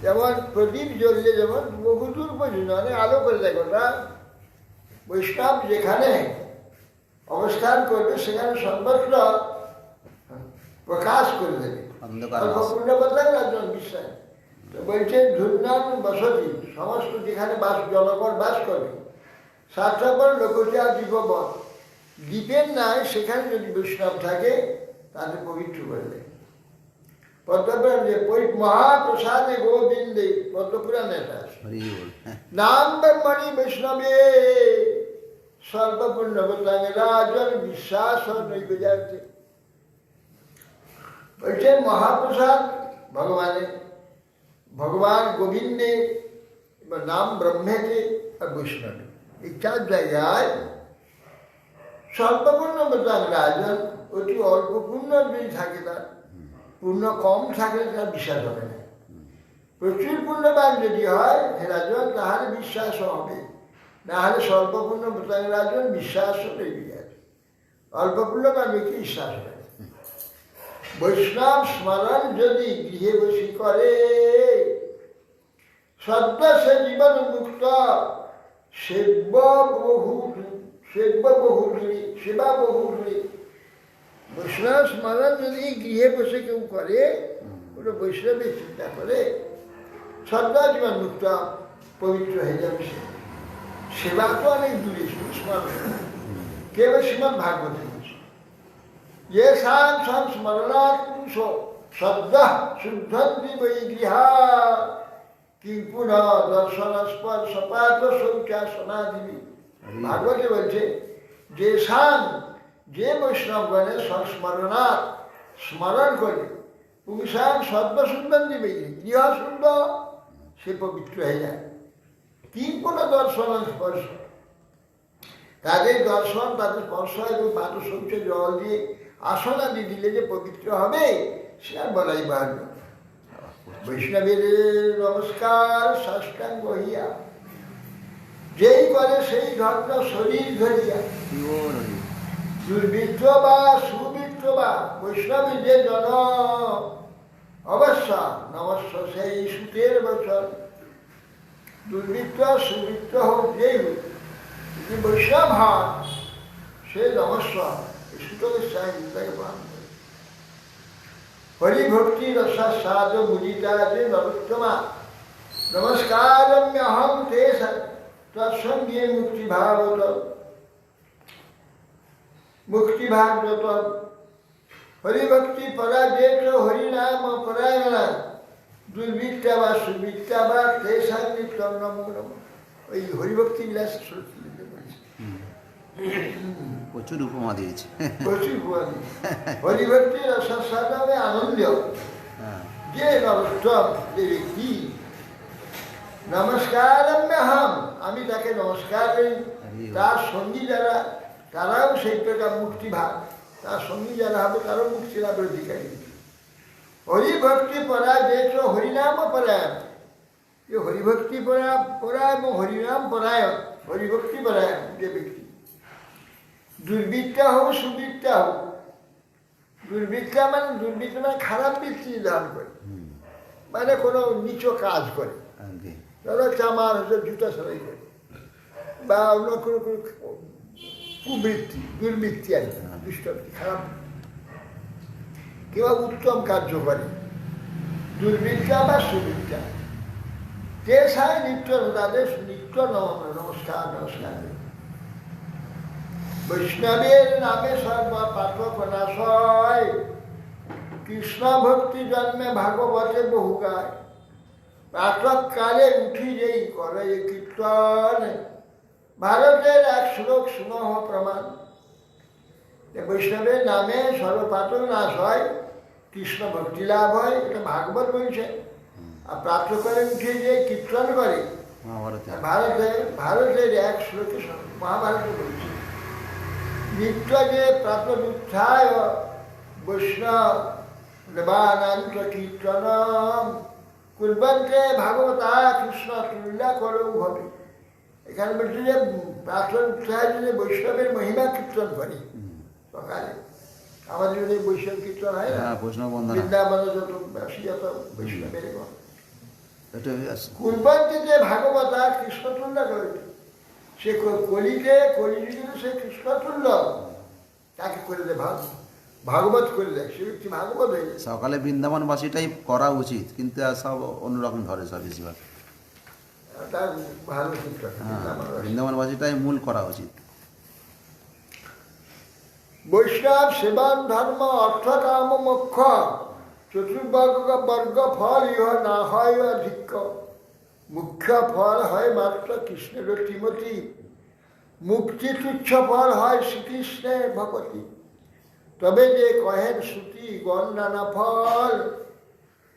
যেমন প্রদীপ জ্বললে যেমন বহুদূর পর্যন্ত অনেক আলো করে দেয়, ওটা বৈষ্ণব যেখানে অবস্থান করবে সেখানে সর্বত্র প্রকাশ করে দেবে, অল্পপূর্ণ বদলায় রাজন বিশ্বাস। তো বলছে ধুন্দান বসতি, সমস্ত যেখানে জনগণ বাস করবে স্বার্থপর লোকহিতা দীপপথ। দ্বীপের নাই সেখানে যদি বৈষ্ণব থাকে তাদের পবিত্র করে দেয়। পদ্মপুরাণ যে মহাপ্রসাদে গোবিন্দে, পদ্মপুরাণ এটা নাম ব্রহ্মণি বৈষ্ণবে সর্বপূর্ণ বদলাঙ্গে রাজন বিশ্বাস নৈব যাচ্ছে। বলছেন মহাপ্রসাদ ভগবান গোবিন্দে, নাম ব্রহ্মেতে আর বৈষ্ণবে, এই চার জায়গায় সর্বপূর্ণ বদলাঙ্গ রাজন। অতি অল্প পূর্ণ যদি থাকে, তার পূর্ণ কম থাকলে তার বিশ্বাস হবে না। প্রচুর পূর্ণবান যদি হয় হে রাজন, তাহলে বিশ্বাসও হবে, না হলে স্বল্পপূর্ণ রাজন বিশ্বাসও লেগে যাবে। অল্পপূর্ণবান ব্যক্তি বিশ্বাস হবে। বৈষ্ণব স্মরণ যদি গৃহে বসি করে সদ্য সে জীবন মুক্ত। সেবা বহু বৈষ্ণব স্মরণ যদি গৃহে বসে কেউ করে, ওটা বৈষ্ণবের চিন্তা করে, সর্বদা জীবন মুক্ত পবিত্র হয়ে যাবে। সেবা তো অনেক দূরে, শুধু স্মরণ কেবল শ্রীমদ ভাগবত বলছে, যে সান সংস্মরণাৎ পুরুষ শব্দ শুদ্ধি বৈ গৃহা কিং পুনঃ দর্শন স্পর্শ পাত্র শৌচা সনাদিবি। ভাগবতে বলছে, যে সান, যে বৈষ্ণবগণে সংস্মরণাৎ স্মরণ করে, পুরুষান সদ্য সুন্দর দিবে গৃহ শুদ্ধ, সে পবিত্র হয়ে যায়। কিং পুনঃ দর্শন স্পর্শ, তাদের দর্শন, তাদের স্পর্শ এবং পাত্র শৌচ জল দিয়ে আসন আদি দিলে যে পবিত্র হবে, সে আর বলাই বাহান্য। বৈষ্ণবের নমস্কার সাষ্টাঙ্গ হইয়া, যেই করে সেই ধর্ম শরীর ধরিয়া, দুর্বৃত্ত বা সুবৃত্ত বা বৈষ্ণবী যে জন অবশ্য নমস্য সেই সুতের বচন। দুর্বৃত্ত সুবৃত্ত হোক, যেই হোক, যদি বৈষ্ণব হন, সে নমস্য এই সুতোকে সাহিত্য পান করে। হরিভক্তি রসাস্বাদ মুদিতা যে নরোত্তমা নমস্কারম্যহং তে তৎসঙ্গে মুক্তিভাগত মুক্তিভাগত। হরিভক্তি পরা যে হরিনাম পরায়ণা দুর্বৃত্তা বা সুবৃত্তা বা তে সান্নিত্যম নমো নমঃ। ওই হরিভক্তি বিলাস প্রচুর উপমা দিয়েছে, প্রচুর উপমা দিয়েছে। হরিভক্তি রসাস্বাদে আনন্দ যে নরোত্তম, যে ব্যক্তি নমস্কারম্যহম, আমি তাকে নমস্কার করি, তার সঙ্গী যারা, তারাও সেই প্রকার মুক্তিভাগ, তার সঙ্গী যারা হবে তারাও মুক্তি লাভের অধিকারী। হরিভক্তি পরা যে হরিনাম পরায়ণ, যে হরিভক্তি পরায়ণ এবং হরিনাম পরায়ণ, হরিভক্তি পরায়ণ যে ব্যক্তি, দুর্বৃত্তা হোক সুবৃত্তা হোক। দুর্বৃত্তা মানে, দুর্বৃত্ত মানে খারাপ বৃত্তি ধারণ করে, মানে কোনো নিচ কাজ করে, ধরো চামার হচ্ছে জুতা সেলাই করে, বা অন্য কোনো কোনো কুবৃত্তি, দুর্বৃত্তি আর কি, দুষ্টবৃত্তি, খারাপ। কিংবা উত্তম কার্য করে, দুর্বৃত্তা বা সুবৃত্তা। যে সায় নিত্য, তাদের নিত্য নমস্কার নমস্কার। বৈষ্ণবের নামে সর্ব পাঠক নাশয়, কৃষ্ণ ভক্তি জন্মে ভাগবতে বহু গায়। পাঠক কালে উঠি যেই করে কীর্তন, ভারতের এক শ্লোক সুনহ প্রমাণ। বৈষ্ণবের নামে সর্বপাঠক নাশ হয়, কৃষ্ণ ভক্তি লাভ হয়, এটা ভাগবত বলছে। আর প্রাপ্ত করে উঠে যে কীর্তন করে, ভারতের এক শ্লোকে মহাভারতে বলছে, নিত্য যে প্রাপ্ত উত্থায় বৈষ্ণব দেবানন্ত কীর্তনম কুর্বন্তে ভাগবতা কৃষ্ণ তুল্যা করৌ হবে। এখানে বলছে যে প্রাপ্ত উত্থায় যে বৈষ্ণবের মহিমা কীর্তন করে সকালে, আমাদের যদি বৈষ্ণব কীর্তন হয় না, বৃন্দাবনে যত বেশি যত বৈষ্ণবের কুর্বন্তে যে ভাগবতা কৃষ্ণ তুল্যা করে, সে কলিযুগে সে কৃষ্ণতুল্য, তাকে করে দেয় ভাগবত করে দেয়, সে ব্যক্তি ভাগবত হয়ে যায়। সকালে বৃন্দাবনবাসীটাই করা উচিত, কিন্তু সব অন্যরকম ধরে সব বেশিরভাগ। তার ভালো চিন্তা, বৃন্দাবনবাসীটাই মূল করা উচিত। বৈষ্ণব সেবান ধর্ম অর্থ কাম মোক্ষ চতুর্বর্গ ফল ইহ না হয় অধিক্য। মুখ্য ফল হয় মাত্র কৃষ্ণের শ্রীমতী, মুক্তি তুচ্ছ ফল হয় শ্রীকৃষ্ণের ভগবতী। তবে যে কহেন শ্রুতি গণ নানা ফল,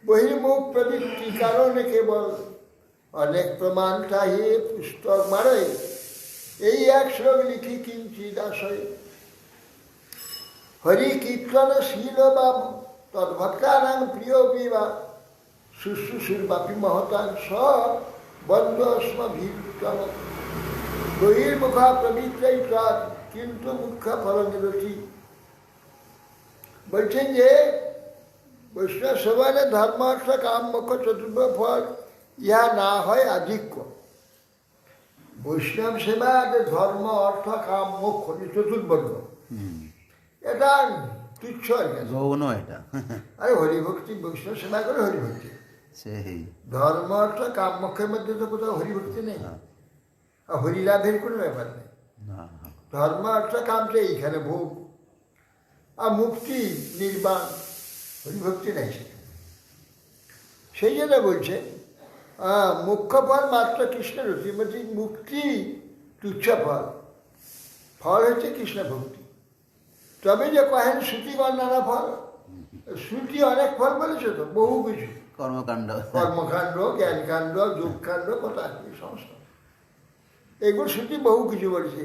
বহির্মুখ প্রবৃত্তি কারণে কেবল অনেক প্রমাণ চাহে পুস্তক মারে, এই এক শ্লোক লিখি কিঞ্চিৎ আশয়। হরি কীর্তনশীল বা তদ্ভক্তানাং প্রিয় বিবা শুশ্রূষুর বাপি মহতাং স বন্ধ স্ম ভীতম। বহির্মুখা প্রবৃত্তই তৎ কিন্তু মুখ্য ফল নিরতি। বলছেন যে বৈষ্ণব সেবায় ধর্ম অর্থ কাম মোক্ষ চতুর্থ ফল ইহা না হয় আধিক্য। বৈষ্ণব সেবা ধর্ম অর্থ কাম মোক্ষ চতুর্বর্গ, এটা তুচ্ছ আর কি। গৌণ এটা। আরে হরিভক্তি, বৈষ্ণব সেবা করে হরিভক্তি। সেই ধর্মটা কাম মোক্ষের মধ্যে তো কোথাও হরিভক্তি নেই, হ্যাঁ। আর হরিলাভের কোনো ব্যাপার নেই। না, ধর্ম অর্থাৎ কামটা এইখানে ভোগ, আর মুক্তি নির্বাণ, হরিভক্তি নেই সেখানে। সেই জন্য বলছে মুখ্য ফল মাত্র কৃষ্ণের অতিমতি, মুক্তি তুচ্ছ ফল, ফল হচ্ছে কৃষ্ণ ভক্তি। তবে যে কহেন শ্রুতিগণ নানা ফল, শ্রুতি অনেক ফল বলেছে তো, বহু কিছু, কর্মকাণ্ড। কর্মকাণ্ড, জ্ঞানকাণ্ড, যোগকাণ্ড, কথা এই সমস্ত, এগুলো শ্রুতি বহু কিছু বলেছে।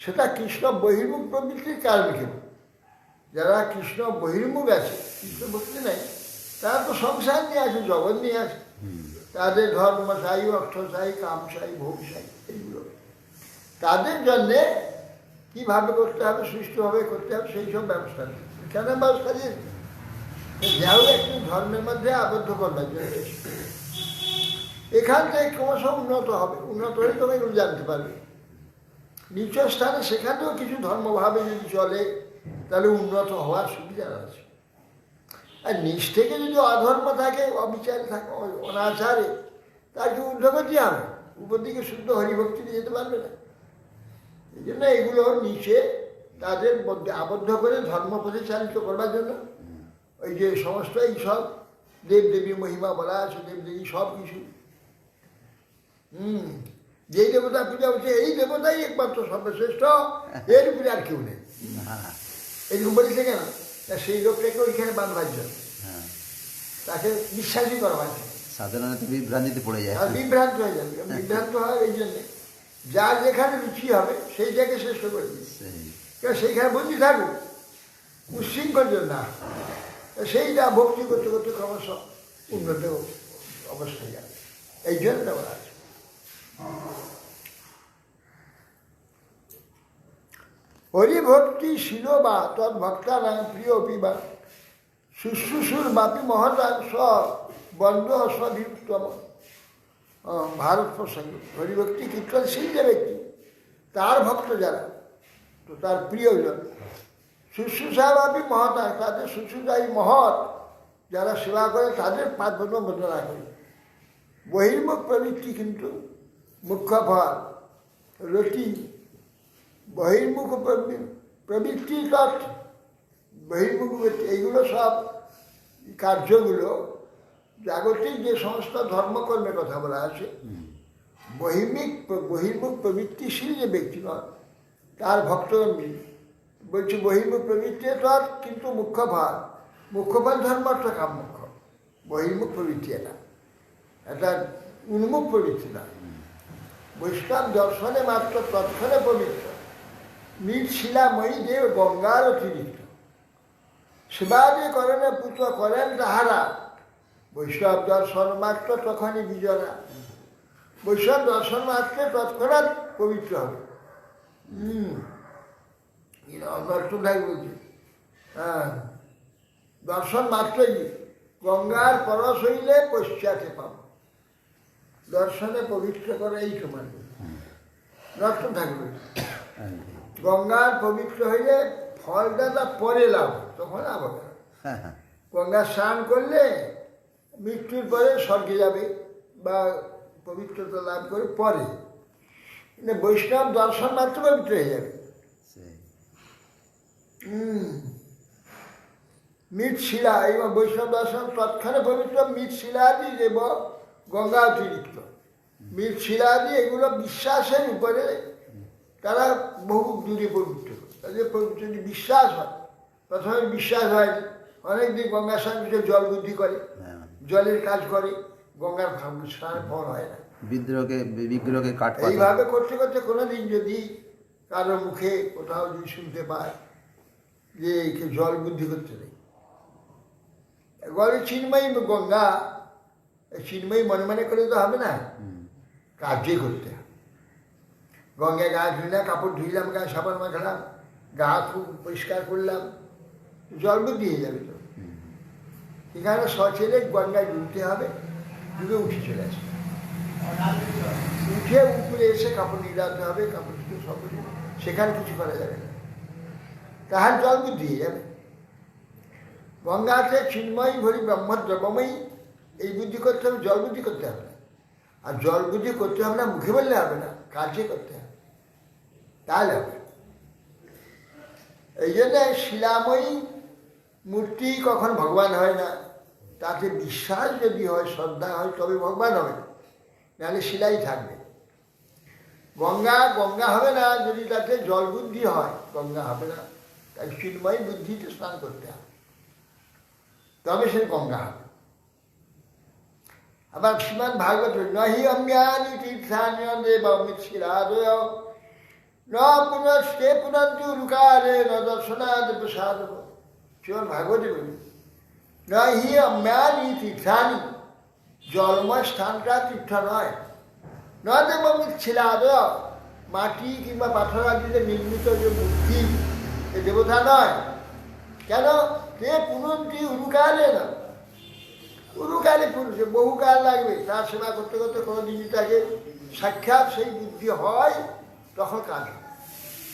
সেটা কৃষ্ণ বহির্মুখ প্রবৃত্তির কারণ কেন? যারা কৃষ্ণ বহির্মুখ আছে, কৃষ্ণ ভক্তি নেই, তারা তো সংসার নিয়ে আছে, জগৎ নিয়ে আছে, তাদের ধর্মশাহী, অর্থশাহী, কামশাহী, ভোগশাহী, এইগুলো তাদের জন্যে কীভাবে করতে হবে, সুষ্ঠুভাবে করতে হবে, সেই সব ব্যবস্থা নেই। কেন ব্যবস্থা দিয়েছে? যাও একটি ধর্মের মধ্যে আবদ্ধ করবার জন্য। এখান থেকে ক্রমশ উন্নত হবে, উন্নত হলে তবে এগুলো জানতে পারবে। নিচ স্থানে সেখানেও কিছু ধর্মভাবে যদি চলে, তাহলে উন্নত হওয়ার সুবিধা আছে। আর নিচ থেকে যদি অধর্ম থাকে, অবিচারে থাকে, অনাচারে, তার কি উদ্যোগতি হবে? উপর দিকে শুদ্ধ হরিভক্তি দিয়ে যেতে পারবে না। এই জন্য এগুলো নিচে তাদের মধ্যে আবদ্ধ করে ধর্ম পরিচালিত করবার জন্য ওই যে সমস্ত এইসব দেবদেবী মহিমা বলা আছে, দেবদেবী সব কিছু, যেই দেবতা পূজা হচ্ছে এই দেবতাই একমাত্র সর্বশ্রেষ্ঠ, এর উপরে আর কেউ নেই, এরকম বলেছে কেন? সেই লোকটাকে ওইখানে বাঁধবার জন্য, তাকে বিশ্বাসই করবার জন্য। সাধারণত বিভ্রান্তিতে পড়ে যায়, আর বিভ্রান্ত হয়ে যাবে। বিভ্রান্ত হয় এই জন্যে, যার যেখানে রুচি হবে সেই জায়গায় শ্রেষ্ঠ করে দিচ্ছে, কেন সেইখানে বন্দি থাকুক, উচ্ছৃঙ্খল জন্য না, সেইটা ভক্তি করতে করতে ক্রমশ উন্নত অবস্থায় যাবে। এই জন্য বলা আছে। হরিভক্তি শিল বা তদ্ভক্তানাং প্রিয় পিবা শুশ্রূষুর বাপি মহতাং স বন্ধ স্ববিরুক্তম। ভারত প্রসঙ্গে হরিভক্তি কীর্তনশীল যে ব্যক্তি, তার ভক্ত যারা, তো তার প্রিয়জন, শুশ্রূষাবাপী মহতাং, তাদের শুশ্রূষাই মহৎ যারা সেবা করে, তাদের পাদপদ্ম বন্দনা করে। বহির্মুখ প্রবৃত্তি কিন্তু মুখ্য ফল রতি, বহির্মুখ প্রবৃত্তির কাজ, বহির্মুখ এইগুলো সব কার্যগুলো জাগতিক যে সমস্ত ধর্মকর্মের কথা বলা আছে, বহির্মুখ প্রবৃত্তিশীল যে ব্যক্তি নয়, তার ভক্ত বলছে বহির্মুখ প্রবৃত্তি তার কিন্তু মুখ্য ফল, মুখ্য ফল ধর্মার্থ কাম মুখ্য, বহির্মুখ প্রবৃত্তি এটা উন্মুখ প্রবৃত্তি না। বৈষ্ণব দর্শনে মাত্র তৎক্ষণে পবিত্র, নীল শিলাময়ী দেব গঙ্গার অতিরিক্ত, শিবাদি করণে পুত্র করেন তাহারা, বৈষ্ণব দর্শন মাত্র তখনই বিজয়া, বৈষ্ণব দর্শন মাত্র তৎক্ষণাৎ পবিত্র হবে। দর্শনটাই বলছে, দর্শন মাত্রই গঙ্গার পরশ হইলে পশ্চাতে পাব, দর্শনে পবিত্র করে এই সমান দর্শন থাকবে। গঙ্গার পবিত্র হইলে ফলটা তার পরে লাভ, তখন আবার গঙ্গা স্নান করলে মৃত্যুর পরে স্বর্গে যাবে বা পবিত্রতা লাভ করে পরে, বৈষ্ণব দর্শন মাত্র পবিত্র হয়ে যাবে। মৃৎশিলা, এবং বৈষ্ণব দর্শন তৎক্ষণে পবিত্র, মৃৎশিলাদি দেব গঙ্গা অতিরিক্ত, মৃৎশিলাদি এগুলো বিশ্বাসের উপরে তারা বহু দূরে পবিত্র। তাদের যদি বিশ্বাস হয়, প্রথমে বিশ্বাস হয়, অনেকদিন গঙ্গা স্নান করে জল বুদ্ধি করে, জলের কাজ করে, গঙ্গার স্নান ফল হয় না, বিগ্রহকে কাট। এইভাবে করতে করতে কোনোদিন যদি কারো মুখে কোথাও যদি শুনতে পায় যে একে জল বুদ্ধি করতে নেই, গলে চিন্ময়ী গঙ্গা, চিন্ময়ী মনে মনে করে তো হবে না, কাজে করতে হবে। গঙ্গায় গা ধুইলাম, কাপড় ধুইলাম, গায়ে সাবান মাখলাম, গা খুব পরিষ্কার করলাম, জল বুদ্ধি হয়ে যাবে। তো এখানে সচেলে গঙ্গায় ডুবতে হবে, ডুবে উঠে চলে আসবে, উঠে উপরে এসে কাপড় নিলাতে হবে, কাপড় ধুতে সব, সেখানে কিছু করা যাবে না, তাহার জল বুদ্ধি হয়ে যাবে। গঙ্গা আছে চিন্ময়ী ভরি ব্রহ্মদ্রবময়ী, এই বুদ্ধি করতে হবে, জল বুদ্ধি করতে হবে না। আর জল বুদ্ধি করতে হবে না মুখে বললে হবে না, কাজে করতে হবে, তাহলে হবে। এই জন্য শিলাময়ী মূর্তি কখন ভগবান হয় না, তাতে বিশ্বাস যদি হয়, শ্রদ্ধা হয়, তবে ভগবান হবে, নাহলে শিলাই থাকবে। গঙ্গা গঙ্গা হবে না যদি তাতে জল বুদ্ধি হয়, গঙ্গা হবে না। তাই চিন্ময়ী বুদ্ধিতে স্নান করতে হবে, তবে সে গঙ্গা হবে। আবার শ্রীমদ্ ভাগবত নহি অম্যানি তীর্থানি দেবমিৎসিরাদয় ন পুনস্তে পুনন্তু রুকারে ন দর্শনাদ প্রসাদ। শ্রীমদ্ ভাগবত বলি নহি অম্যানি তীর্থানি, জলময় স্থানটা তীর্থ নয়। ন দেবমিৎসিরাদয়, মাটি কিংবা পাথর আদিতে নির্মিত যে মূর্তি, এ দেবতা নয়। কেন? তে পুনন্তি উরুকালে না, উরুকালে পুরুষে বহুকাল লাগবে, তার সেবা করতে করতে কোনো দিন তাকে সাক্ষাৎ সেই বুদ্ধি হয়, তখন কাজ হবে,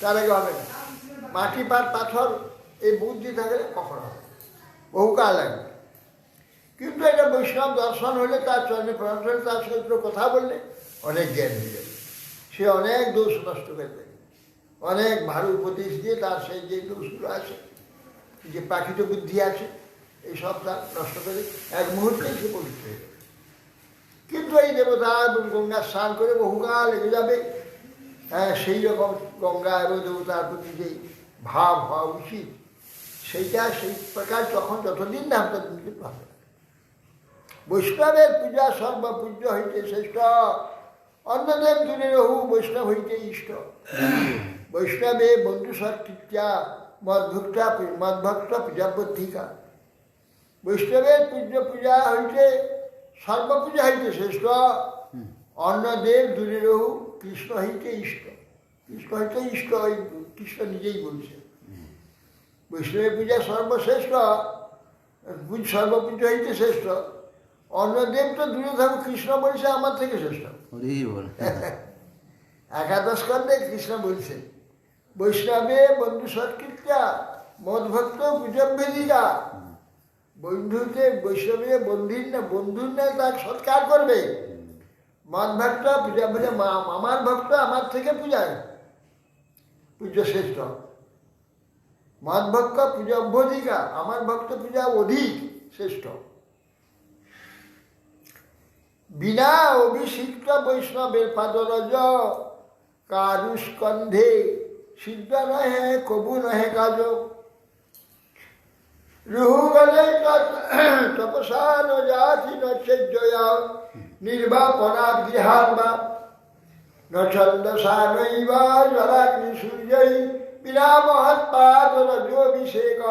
তার আগে হবে না। মাটি পাথর এই বুদ্ধি থাকলে কখন হবে, বহুকাল লাগবে। কিন্তু এটা বৈষ্ণব দর্শন হলে, তার চরণে প্রণাম হলে, তার সঙ্গে কথা বললে অনেক জ্ঞান হয়ে যাবে। সে অনেক দোষ নষ্ট করে দেবে, অনেক ভালো উপদেশ দিয়ে তার সেই যে দোষগুলো আছে, যে প্রাকৃত বুদ্ধি আছে, এই সব তার নষ্ট করে এক মুহূর্তে সে পবিত্র হয়ে যাবে। কিন্তু এই দেবতা এবং গঙ্গা স্নান করে বহুকাল লেগে যাবে। হ্যাঁ, সেই রকম গঙ্গা এবং দেবতার প্রতি যেই ভাব হওয়া উচিত, সেইটা সেই প্রকার যতদিন না ততদিন কিন্তু হবে না। বৈষ্ণবের পূজা সর্বপূজ্য হইতে শ্রেষ্ঠ, অন্যদেব দূরে রহু বৈষ্ণব হইতে ইষ্ট। বৈষ্ণবে বন্ধু সৎকৃত্যা মদভক্ত পূজাবদ্ধিকা। বৈষ্ণবের পূজা হইতে সর্বপূজা হইতে শ্রেষ্ঠ, অন্যদেব দূরে রহু কৃষ্ণ হইতে ইষ্ট। কৃষ্ণ হইতে ইষ্ট, কৃষ্ণ নিজেই বলছে বৈষ্ণবের পূজা সর্বশ্রেষ্ঠ, সর্বপূজা হইতে শ্রেষ্ঠ। অন্যদেব তো দূরে থাকুক, কৃষ্ণ বলছে আমার থেকে শ্রেষ্ঠ। একাদশ স্কন্ধে কৃষ্ণ বলছে বৈষ্ণবে বন্ধু সৎকৃত্যা মদভক্ত পূজবেদিকা। বন্ধুতে বৈষ্ণবে বন্ধুর না তার সৎকার করবে। মদভক্ত পূজা মানে আমার ভক্ত আমার থেকে পূজায় পূজ্য শ্রেষ্ঠ। মদভক্ত পূজা আমার ভক্ত পূজা অধিক শ্রেষ্ঠ। বিনা অভিষিক্ত বৈষ্ণবের পাদরজ কারুস্কন্ধে সিদ্ধ নহে কবু নহে কাজ। রুহু গলে তপসান জাতি নৈজয়া নির্বাপনা গৃহান বা নছন্দসানৈবা জলাগ্নি সূর্যই বিনা মহৎপাদরজোভিষেক।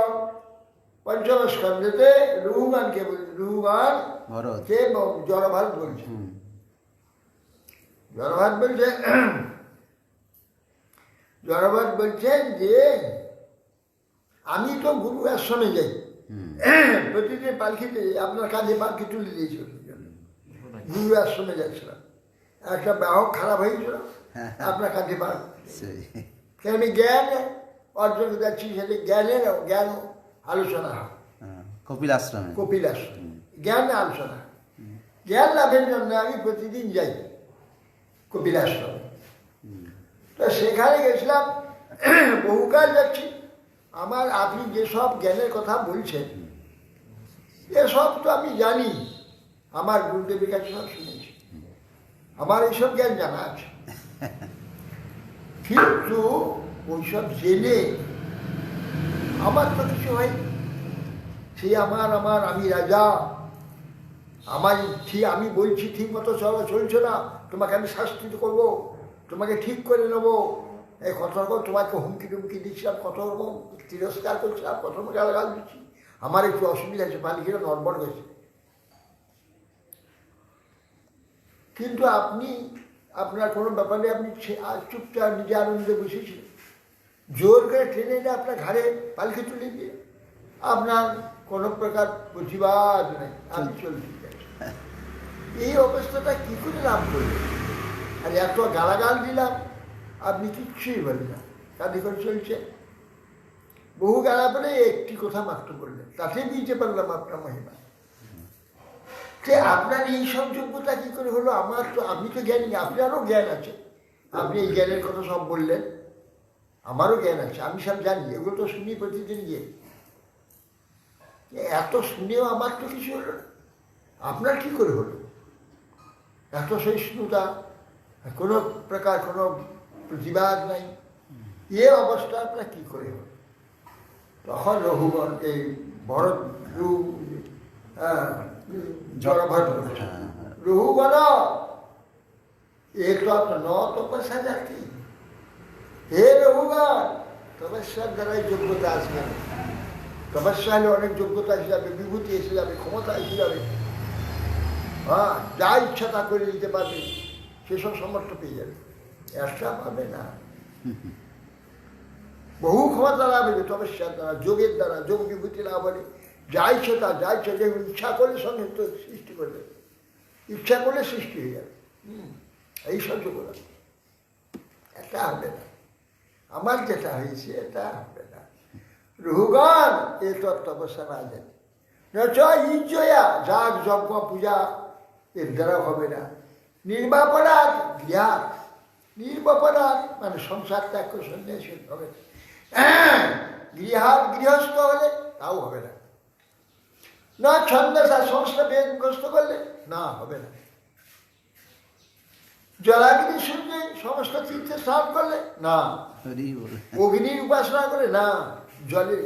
পঞ্চম স্কন্ধেতে রুহুগানকে বলছে, রুহুগান কে জড়ভারত বলছে। জড়ভারত বলছেন যে আমি তো গুরু আশ্রমে যাই, প্রতিদিন পালকিতে আপনার কাঁধে পালকি তুলে দিয়েছিল। গুরু আশ্রমে যাচ্ছিলাম, একটা বাহক খারাপ হয়েছিল, আপনার কাঁধে পালকি। আমি জ্ঞান অর্জন যাচ্ছি, সেটা জ্ঞান আলোচনা হয় কপিল আশ্রম, জ্ঞান আলোচনা। জ্ঞান লাভের জন্য আমি প্রতিদিন যাই কপিল আশ্রমে। তো সেখানে গেছিলাম, বহুকাল যাচ্ছি। আপনি যেসব জ্ঞানের কথা বলছেন এসব তো আমি জানি, আমার গুরুদেবের কাছে সব শুনেছি, আমার এইসব জ্ঞান জানা আছে। কিন্তু ওইসব জেনে আমার তো কিছু হয়, সে আমি রাজা, আমি বলছি ঠিক মতো চলছে না, তোমাকে আমি শাস্তি করবো, তোমাকে ঠিক করে নেবো, এই কত রকম তোমাকে হুমকি টুমকি দিচ্ছিলাম, কত রকম তিরস্কার করছিলাম, কত রকম গালাগাল দিচ্ছি। আমার একটু অসুবিধা আছে, পালিখিরা নড়বড় হয়েছে। কিন্তু আপনার কোনো ব্যাপারে আপনি চুপচাপ নিজে আনন্দে বসেছিলেন, জোর করে টেনে এনে আপনার ঘাড়ে পালকি তুলে দিয়ে আপনার কোনো প্রকার প্রতিবাদ নেই, আমি চলতে চাই। এই অবস্থাটা কী করে লাভ করলেন? আর এত গালাগাল দিলাম, আপনি কিচ্ছুই বলেন না, কাঁধে করে চলছে। বহু গালা বলে একটি কথা মাত্র বললেন, তাতে বুঝতে পারলাম আপনার মহিমা। যে আপনার এই সব যোগ্যতা কি করে হলো? আমার তো, আমি তো জ্ঞানী, আপনারও জ্ঞান আছে, আপনি এই জ্ঞানের কথা সব বললেন, আমারও জ্ঞান আছে, আমি সব জানি, এগুলো তো শুনি প্রতিদিন গিয়ে। এত শুনেও আমার তো কিছু হলো না, আপনার কি করে হলো? এত সহিষ্ণুতা, কোনো প্রকার কোনো প্রতিবাদ নাই, এ অবস্থা আপনার কি করে হলো? তখন রঘুগণ, এই ভরত জড়ভদ্র রঘুগণ, এ তো আপনার ন তপস্যা জাতি, হে রঘুগণ, তপস্যার দ্বারাই যোগ্যতা আসবে না। তপস্যা হলে অনেক যোগ্যতা এসে যাবে, বিভূতি এসে যাবে, ক্ষমতা এসে যাবে, হ্যাঁ, যা ইচ্ছা তা করে দিতে পারবে, সেসব সমর্থ পেয়ে যাবে। একটা পাবে না, বহু ক্ষমতা লাভ হবে তপস্যার দ্বারা, যোগের দ্বারা, যোগ বিভূতি লাভ হলে যা ইচ্ছে তা, যা ইচ্ছা, যে ইচ্ছা করলে সঙ্গে তো সৃষ্টি করবে, ইচ্ছা করলে সৃষ্টি হয়ে যাবে। এইসব যোগ্যতা এটা হবে না, আমার যেটা হয়েছে এটা হবে না। রঘুগণ এ তো তপস্যা না জানি, ইজয়া যাগ যজ্ঞ পূজা এর দ্বারা হবে না। নির্বাপরাধ গৃহাত, নির্বাপরাধ মানে সংসার ত্যাগ করে সন্ন্যাসী হবে না। গৃহাত গৃহস্থ হলে তাও হবে না। না ছন্দসা সংস্কার বেদ মুখস্থ করলে না হবে না। জলাগ্নি সূর্য সমস্ত তীর্থে স্নান করলে না। অগ্নির উপাসনা করে না, জলে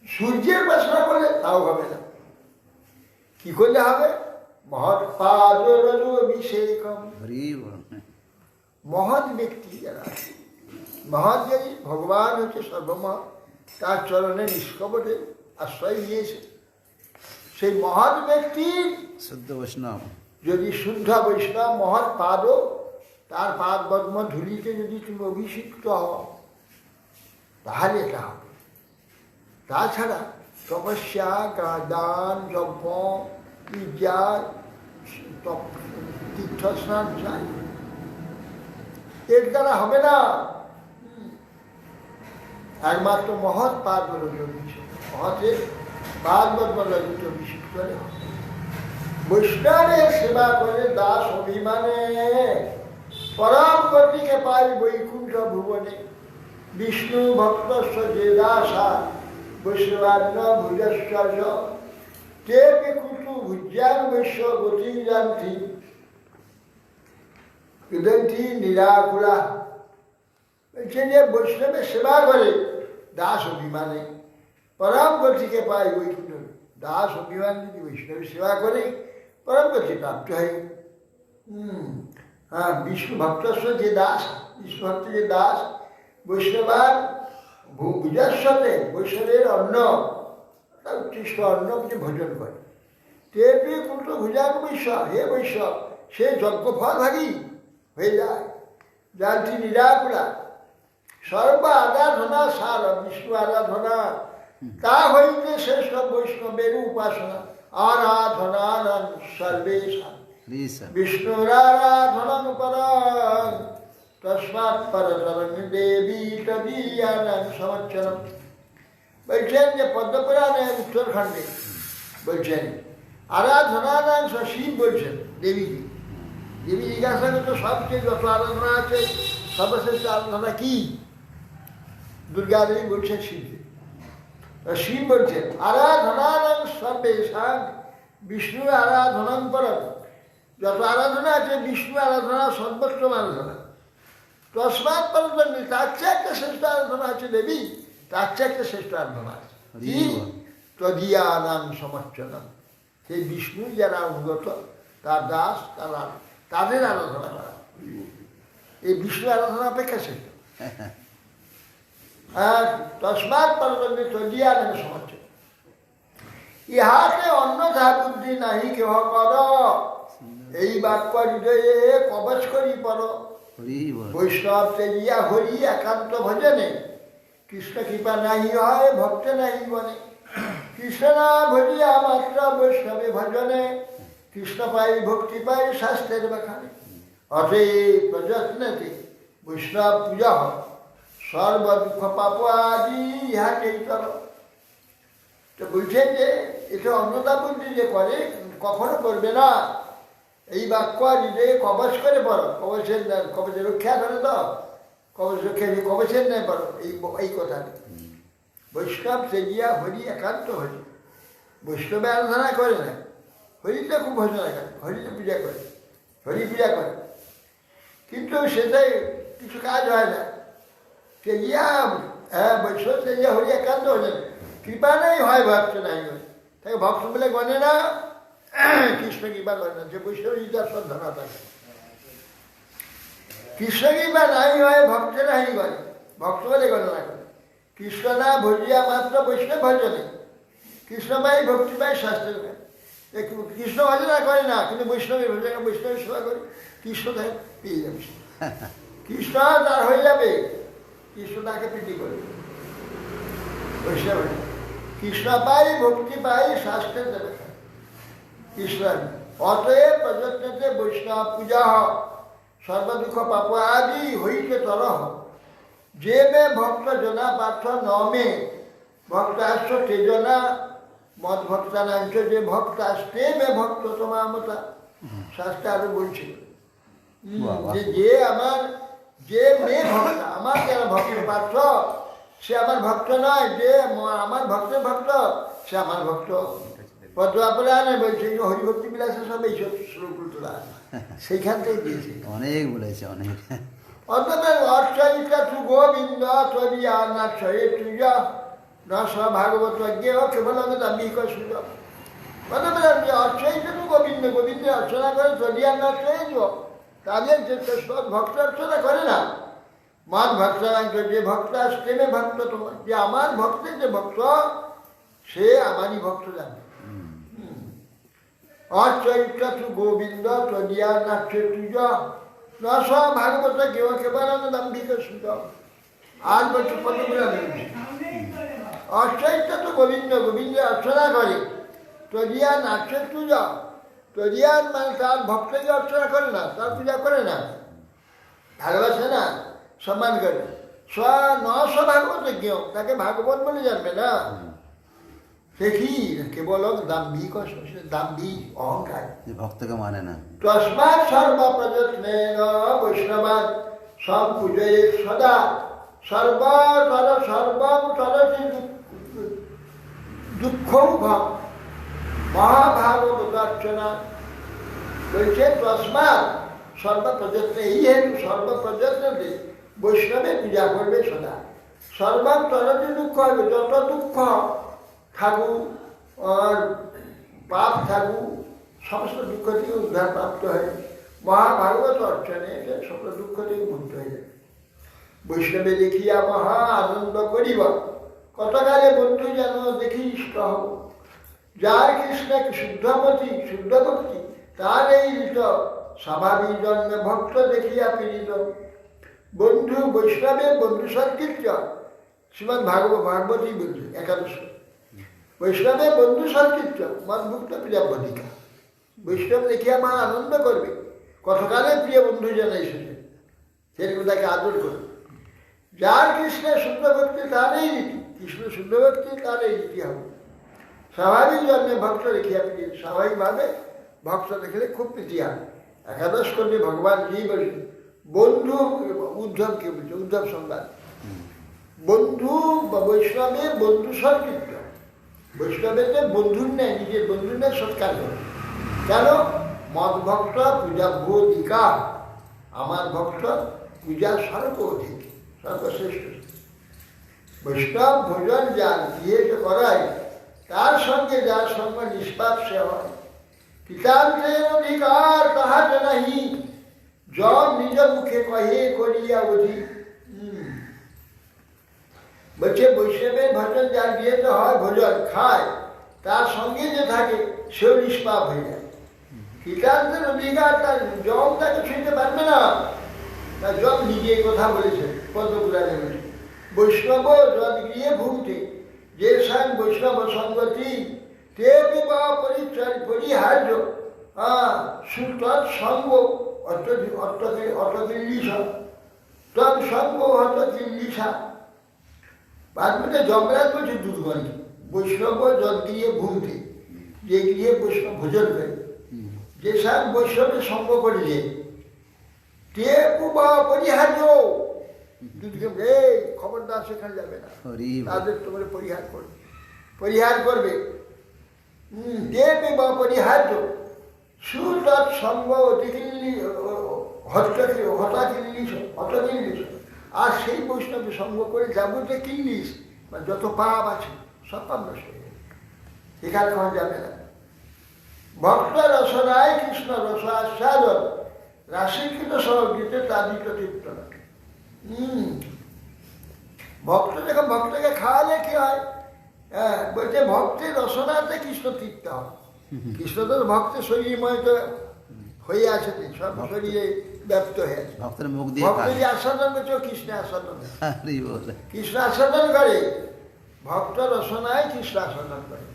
সূর্যের উপাসনা করলে তাও হবে না। কি করলে হবে? মহৎ পাদ অভিষেকম, মহৎ ব্যক্তি যারা, মহৎ যদি ভগবান হচ্ছে সর্বমহৎ, তার চরণে নিষ্কপটে আশ্রয় নিয়েছে, সেই মহৎ ব্যক্তির শুদ্ধ বৈষ্ণব, যদি শুদ্ধ বৈষ্ণব মহৎ পাদ, তার পাদ পদ্ম ধুলিতে যদি তুমি অভিষিক্ত হও তাহলে এটা হবে। তাছাড়া তপস্যা, দান, যজ্ঞ, বিদ্যা, তীর্থস্নান চাই, এর দ্বারা হবে না। একমাত্র মহৎ পাদ অভিষিক্ত, মহতের পাদ পদ্ম অভিষিক্ত হলে হবে। বৈষ্ণবের সেবা করে দাস অভিমানে, পরম গতিকে পাই বৈকুণ্ঠ ভুবনে। বিষ্ণু ভক্তস্ব যে দাসা বৈষ্ণবান্ন ভুজস্ব, তে কুটু ভুজ্যান বৈশ্য গতি জানতি উদন্তি নিরাকুলা। বলছে যে বৈষ্ণবের সেবা করে দাস অভিমানে, পরম গতিকে পাই বৈকুণ্ঠ। দাস অভিমান যদি বৈষ্ণবের সেবা করে পরম গতি প্রাপ্ত হয়। হ্যাঁ, বিষ্ণু ভক্তস্ব যে দাস, বিষ্ণু ভক্ত যে দাস, বৈষ্ণবার বিজস্বতে বৈষ্ণবের অন্ন, উৎকৃষ্ট অন্ন যে ভোজন করে, তেপি কুণ্ঠ ভুজান বৈশ্ব, হে বৈশ্ব, সে যজ্ঞফল ভাগী হয়ে যায়। জানটি নিরাকুলা, সর্ব আরাধনা সার, বিষ্ণু আরাধনা, তা হইতে শ্রেষ্ঠ বৈষ্ণবের উপাসনা। আরাধনানং সর্বেষাং বিষ্ণুর আরাধনাং পরং, তস্মাৎ পরতরং দেবী তদীয়ানাং সমর্চনম। বলছেন যে পদ্মপুরাণের উত্তরখণ্ডে বলছেন আরাধনানাং, শিব বলছেন দেবীকে। দেবী জিজ্ঞাসা করতো সবচেয়ে যত আরাধনা আছে সর্বশ্রেষ্ঠ আরাধনা কি? দুর্গা দেবী বলছেন শিবকে। শিব বলছেন আরাধনানাং সর্বেষাং বিষ্ণুর আরাধনাং পরং, যত আরাধনা আছে বিষ্ণু আরাধনা সর্বোত্তম আরাধনা। তস্মাৎ পরতরং, তার চেয়ে একটা শ্রেষ্ঠ আরাধনা আছে দেবী, তার চেয়ে একটা শ্রেষ্ঠ আরাধনা আছে কি? তদীয়ানাং সমর্চনম, সেই বিষ্ণু যারা অনুগত, তার দাস, তাদের আরাধনা করা, এই বিষ্ণু আরাধনা অপেক্ষা শ্রেষ্ঠ। তস্মাৎ পরতরং তদীয়ানাং সমর্চনম, ইহাতে অন্যথা বুদ্ধি নাহি কেহ কর, এই বাক্য হৃদয়ে কবচ করি পর। বৈষ্ণব তেজিয়া হরি একান্ত ভজনে, কৃষ্ণ কৃপা নাহি হয় ভক্তে নাহি বনে। কৃষ্ণ না ভজিয়া মাত্র বৈষ্ণবে ভজনে, কৃষ্ণ পাই ভক্তি পাই শাস্ত্রের বাখানে। অতএব প্রযত্নতে বৈষ্ণব পূজা হয়, সর্বদুঃখ পাপ আদি ইহাকেই তর। তো বলছেন যে এটা অন্নদা বুদ্ধি যে করে কখনো করবে না। এই বাক্য নিজে কবচ করে পড়ো, কবচের রক্ষা করে দাও, কবচ রক্ষা কবচের নেই পড়ো, এই কথা। বৈষ্ণব সেজিয়া হরি একান্ত হরি, বৈষ্ণবে আরাধনা করে না, হরিটা খুব ভজনা করে, হরিটা পূজা করে, হরি পূজা করে, কিন্তু সেটাই কিছু কাজ হয় না। সেজিয়া বৈষ্ণব সেজিয়া হরি একান্ত হরি, কৃপা নেই হয় ভক্ত নাই হয়, তাকে ভক্ত বলে গণে না, কৃষ্ণ কৃপা করে না, যে বৈষ্ণব দর্শন ধরা থাকে। কৃষ্ণ কৃপা নাই হয় ভক্ত নাই গণে, ভক্ত বলে গণনা করে। কৃষ্ণ না ভজিয়া মাত্র বৈষ্ণব ভজনে, কৃষ্ণ পাই ভক্তি পাই শাস্ত্রের পাই। কৃষ্ণ ভজনা করে না, কিন্তু বৈষ্ণবের ভজনা, বৈষ্ণবের সেবা করে, কৃষ্ণ তাই পেয়ে যাবে, কৃষ্ণ তার হয়ে যাবে, কৃষ্ণ তাকে প্রীতি করবে। বৈষ্ণব কৃষ্ণ পাই ভক্তি পাই শাস্ত্রের দেবে কৃষ্ণ। অতএব প্রযত্নতে বৈষ্ণব পূজা সর্বদুঃখ পাপ আদি হইতে তরহ। যে মে ভক্ত জনা পার্থ ন মে ভক্ত আসছ তেজনা মদ ভক্তানাঞ্চ, যে ভক্ত আসতে মে ভক্ত তোমার মতা। শাস্ত্রে আরো বলছিল যে আমার যে মেয়ে ভক্ত, আমার যারা ভক্ত পার্থ সে আমার ভক্ত নয়, যে আমার ভক্তের ভক্ত সে আমার ভক্ত। পদ্মাপুরাণে বলছে হরিভক্তি বিলাসে সব এইসব শ্লোকগুলো তোলা, সেইখান থেকে দিয়েছে, অনেক বলেছে অনেক। অতএব অর্চয়িতা তু গোবিন্দ তরিয়া না ছয়ে তুজ রস ভাগবত জ্ঞেয় কেবল দাম্ভিক সুজ। অতএব অর্চয়িতা তু গোবিন্দ, গোবিন্দের অর্চনা করে তরিয়া না ছয়ে যুব, তাদের যে ভক্ত অর্চনা করে না, মান ভক্তাঙ্ক, যে ভক্ত প্রেমে ভক্ত তোমার, যে আমার ভক্তের যে ভক্ত সে আমারই ভক্ত জানে। অচরিত্র তু গোবিন্দ তদিয়া নাচে তুজ রস ভাগবত কেউ কেবল দাম্ভিক সুজ। আর বলছে পদ্মপুরা বলছে অচরিত্র তো গোবিন্দ, গোবিন্দের অর্চনা করে, তদিয়া নাচে তুজ, তদিয়ান মানে তার ভক্তকে অর্চনা করে না, তার পূজা করে না, ভালোবাসে না, সম্মান করে। নশ ভাগবত কেউ তাকে ভাগবত বলে জানবে না, সে কি কেবল দাম্ভিক, দাম্ভিক অহংকার, ভক্তকে মানে না। তস্মাৎ সর্বপ্রযত্নেন বৈষ্ণবান সম্পূজয়ে সদা সর্বম তরসি দুঃখৌঘম মহাভাগবতার্চনা। বলছে তস্মাৎ সর্বপ্রযত্নে, এই হেতু সর্বপ্রযত্নে বৈষ্ণবে পূজা করবে সদা। সর্বম তরসি দুঃখ হবে, যত দুঃখ থাকুক আর পাপ থাকুক সমস্ত দুঃখ থেকে উদ্ধার প্রাপ্ত হয়। মহাভাগবত অর্চনে সকল দুঃখ থেকে মুক্ত হয়ে যায়। বৈষ্ণবে দেখিয়া মহা আনন্দ করিব, কতকালে বন্ধু যেন দেখি ইষ্ট হব। যার কৃষ্ণ শুদ্ধমতি শুদ্ধ ভক্তি, তার এই ঋত স্বাভাবিক জন্মে ভক্ত দেখিয়া পীড়িত। বন্ধু বৈষ্ণবের বন্ধু সংকীর্তন, শ্রীমৎ ভাগবতী বলছে একাদশ। বৈষ্ণবের বন্ধু সংকীর্তন মদভুক্ত প্রিয়াবধিকা, বৈষ্ণব দেখিয়া মা আনন্দ করবে, কতকালে প্রিয় বন্ধু যেন এসেছে, সেরকম তাকে আদর করবে। যার কৃষ্ণের শুদ্ধ ভক্তি তার এই রীতি, কৃষ্ণ শুদ্ধ ভক্তি তার এই রীতি হবে। স্বাভাবিক জন্মে ভক্ত দেখিয়া প্রিয়, স্বাভাবিকভাবে ভক্ত দেখলে খুব প্রীতি হবে। একাদশ করবে ভগবান জি বলছে বন্ধু, উদ্ধবকে বলছে, উদ্ধব সংবাদ, বন্ধু বা বৈষ্ণবের বন্ধু সংকীর্তন। বৈষ্ণবের বন্ধুর নেই, নিজের বন্ধুর নেই সৎকার করে। কেন? মদ ভক্ত পূজা ভূধিকা, আমার ভক্ত পূজা সর্ব অধিক, সর্বশ্রেষ্ঠ। বৈষ্ণব ভোজন যার গিয়ে করায়, তার সঙ্গে যার সঙ্গে নিষ্পাপ সে হয়। পিতান্তের অধিকার তাহাতে নাহি, জব নিজ মুখে কহে করিয়া অধিক। বলছে বৈষ্ণবের ভজন যার বিয়েতে হয়, ভোজন খায়, তার সঙ্গে যে থাকে সেও নিষ্পাপ হয়ে যায়। কীটান্তের অধিকার, তার জব তাকে ছুঁতে পারবে না, তার জব নিজে কথা বলেছে পদ্মপুরাণে বলেছে। বৈষ্ণব যদ গৃহে ভুক্তি, যে সাং বৈষ্ণব সঙ্গতি, তে বিবাহ পরিচয় পরিহার্য সুতৎ সঙ্গ অর্থবিল্লিশ। তব সঙ্গ হত কিল্লিশা। বাদমে যমরাজ বলছে দুর্গন্ধ বৈষ্ণব জল দিয়ে ঘুমতে, যে গিয়ে বৈষ্ণব ভোজন করে, যে সব বৈষ্ণবের সঙ্গ করিলে তে পুবা পরিহার্য। দুদিকে এই খবরদার সেখানে যাবে না, হরি বল। তাদের তোমার পরিহার করবে। দেবে বা পরিহার্য সুতৎ সঙ্গ অতিকিল্লি হতাকিল্লিশ। আর সেই বৈষ্ণবের সঙ্গ করে যাবতীয় কিল্লিশ বা যত পাপ আছে সব পাপ নষ্ট হয়ে যাবে, সেখানে কখন যাবে না। ভক্ত রসনায় কৃষ্ণ রস আস্বাদন রাশিকৃত সহগীতে তাদিত তৃপ্ত না। ভক্ত যখন ভক্তকে খাওয়ালে কি হয়? হ্যাঁ, বলছে ভক্তের রসনাতে কৃষ্ণ তৃপ্ত হয়। কৃষ্ণ তো ভক্তের শরীরময় তো হয়ে আছে, সব শরীরে ব্যপ্ত হয়ে আছে। ভক্তের মুখ দিয়ে ভক্ত খায়। যে আস্বাদন করছে ও কৃষ্ণ আস্বাদন করে। হরি বল। কৃষ্ণ আস্বাদন করে, ভক্ত রসনায় কৃষ্ণ আস্বাদন করে,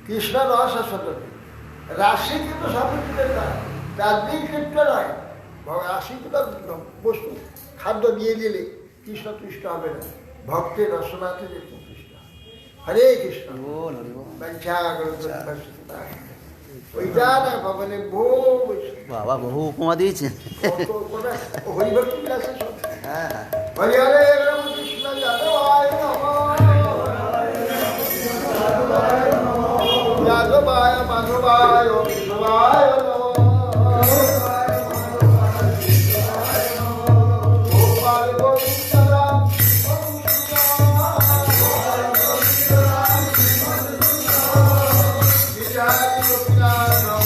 কৃষ্ণ রস আস্বাদন করে। রাশি কিন্তু সামগ্রিকের নয়, চারদিক তৃপ্ত নয়। রাশি কিন্তু বস্তু খাদ্য দিয়ে দিলে কৃষ্ণ তুষ্ট হবে না, ভক্তের রসনাতে যে তুষ্ট হয়। হরে কৃষ্ণ বল, হরি বল। ওইটা না ভগবানে বাবা বহু উপমা দিয়েছেন। হরিভক্তি বিলাসে সব। হ্যাঁ হ্যাঁ। হরে হরে রাম কৃষ্ণ যাদবায় নমঃ, যাদবায় মাধবায় বিষ্ণুবায় নমঃ, গোপাল গোবিন্দ রাম বিহারী গোপীনাথ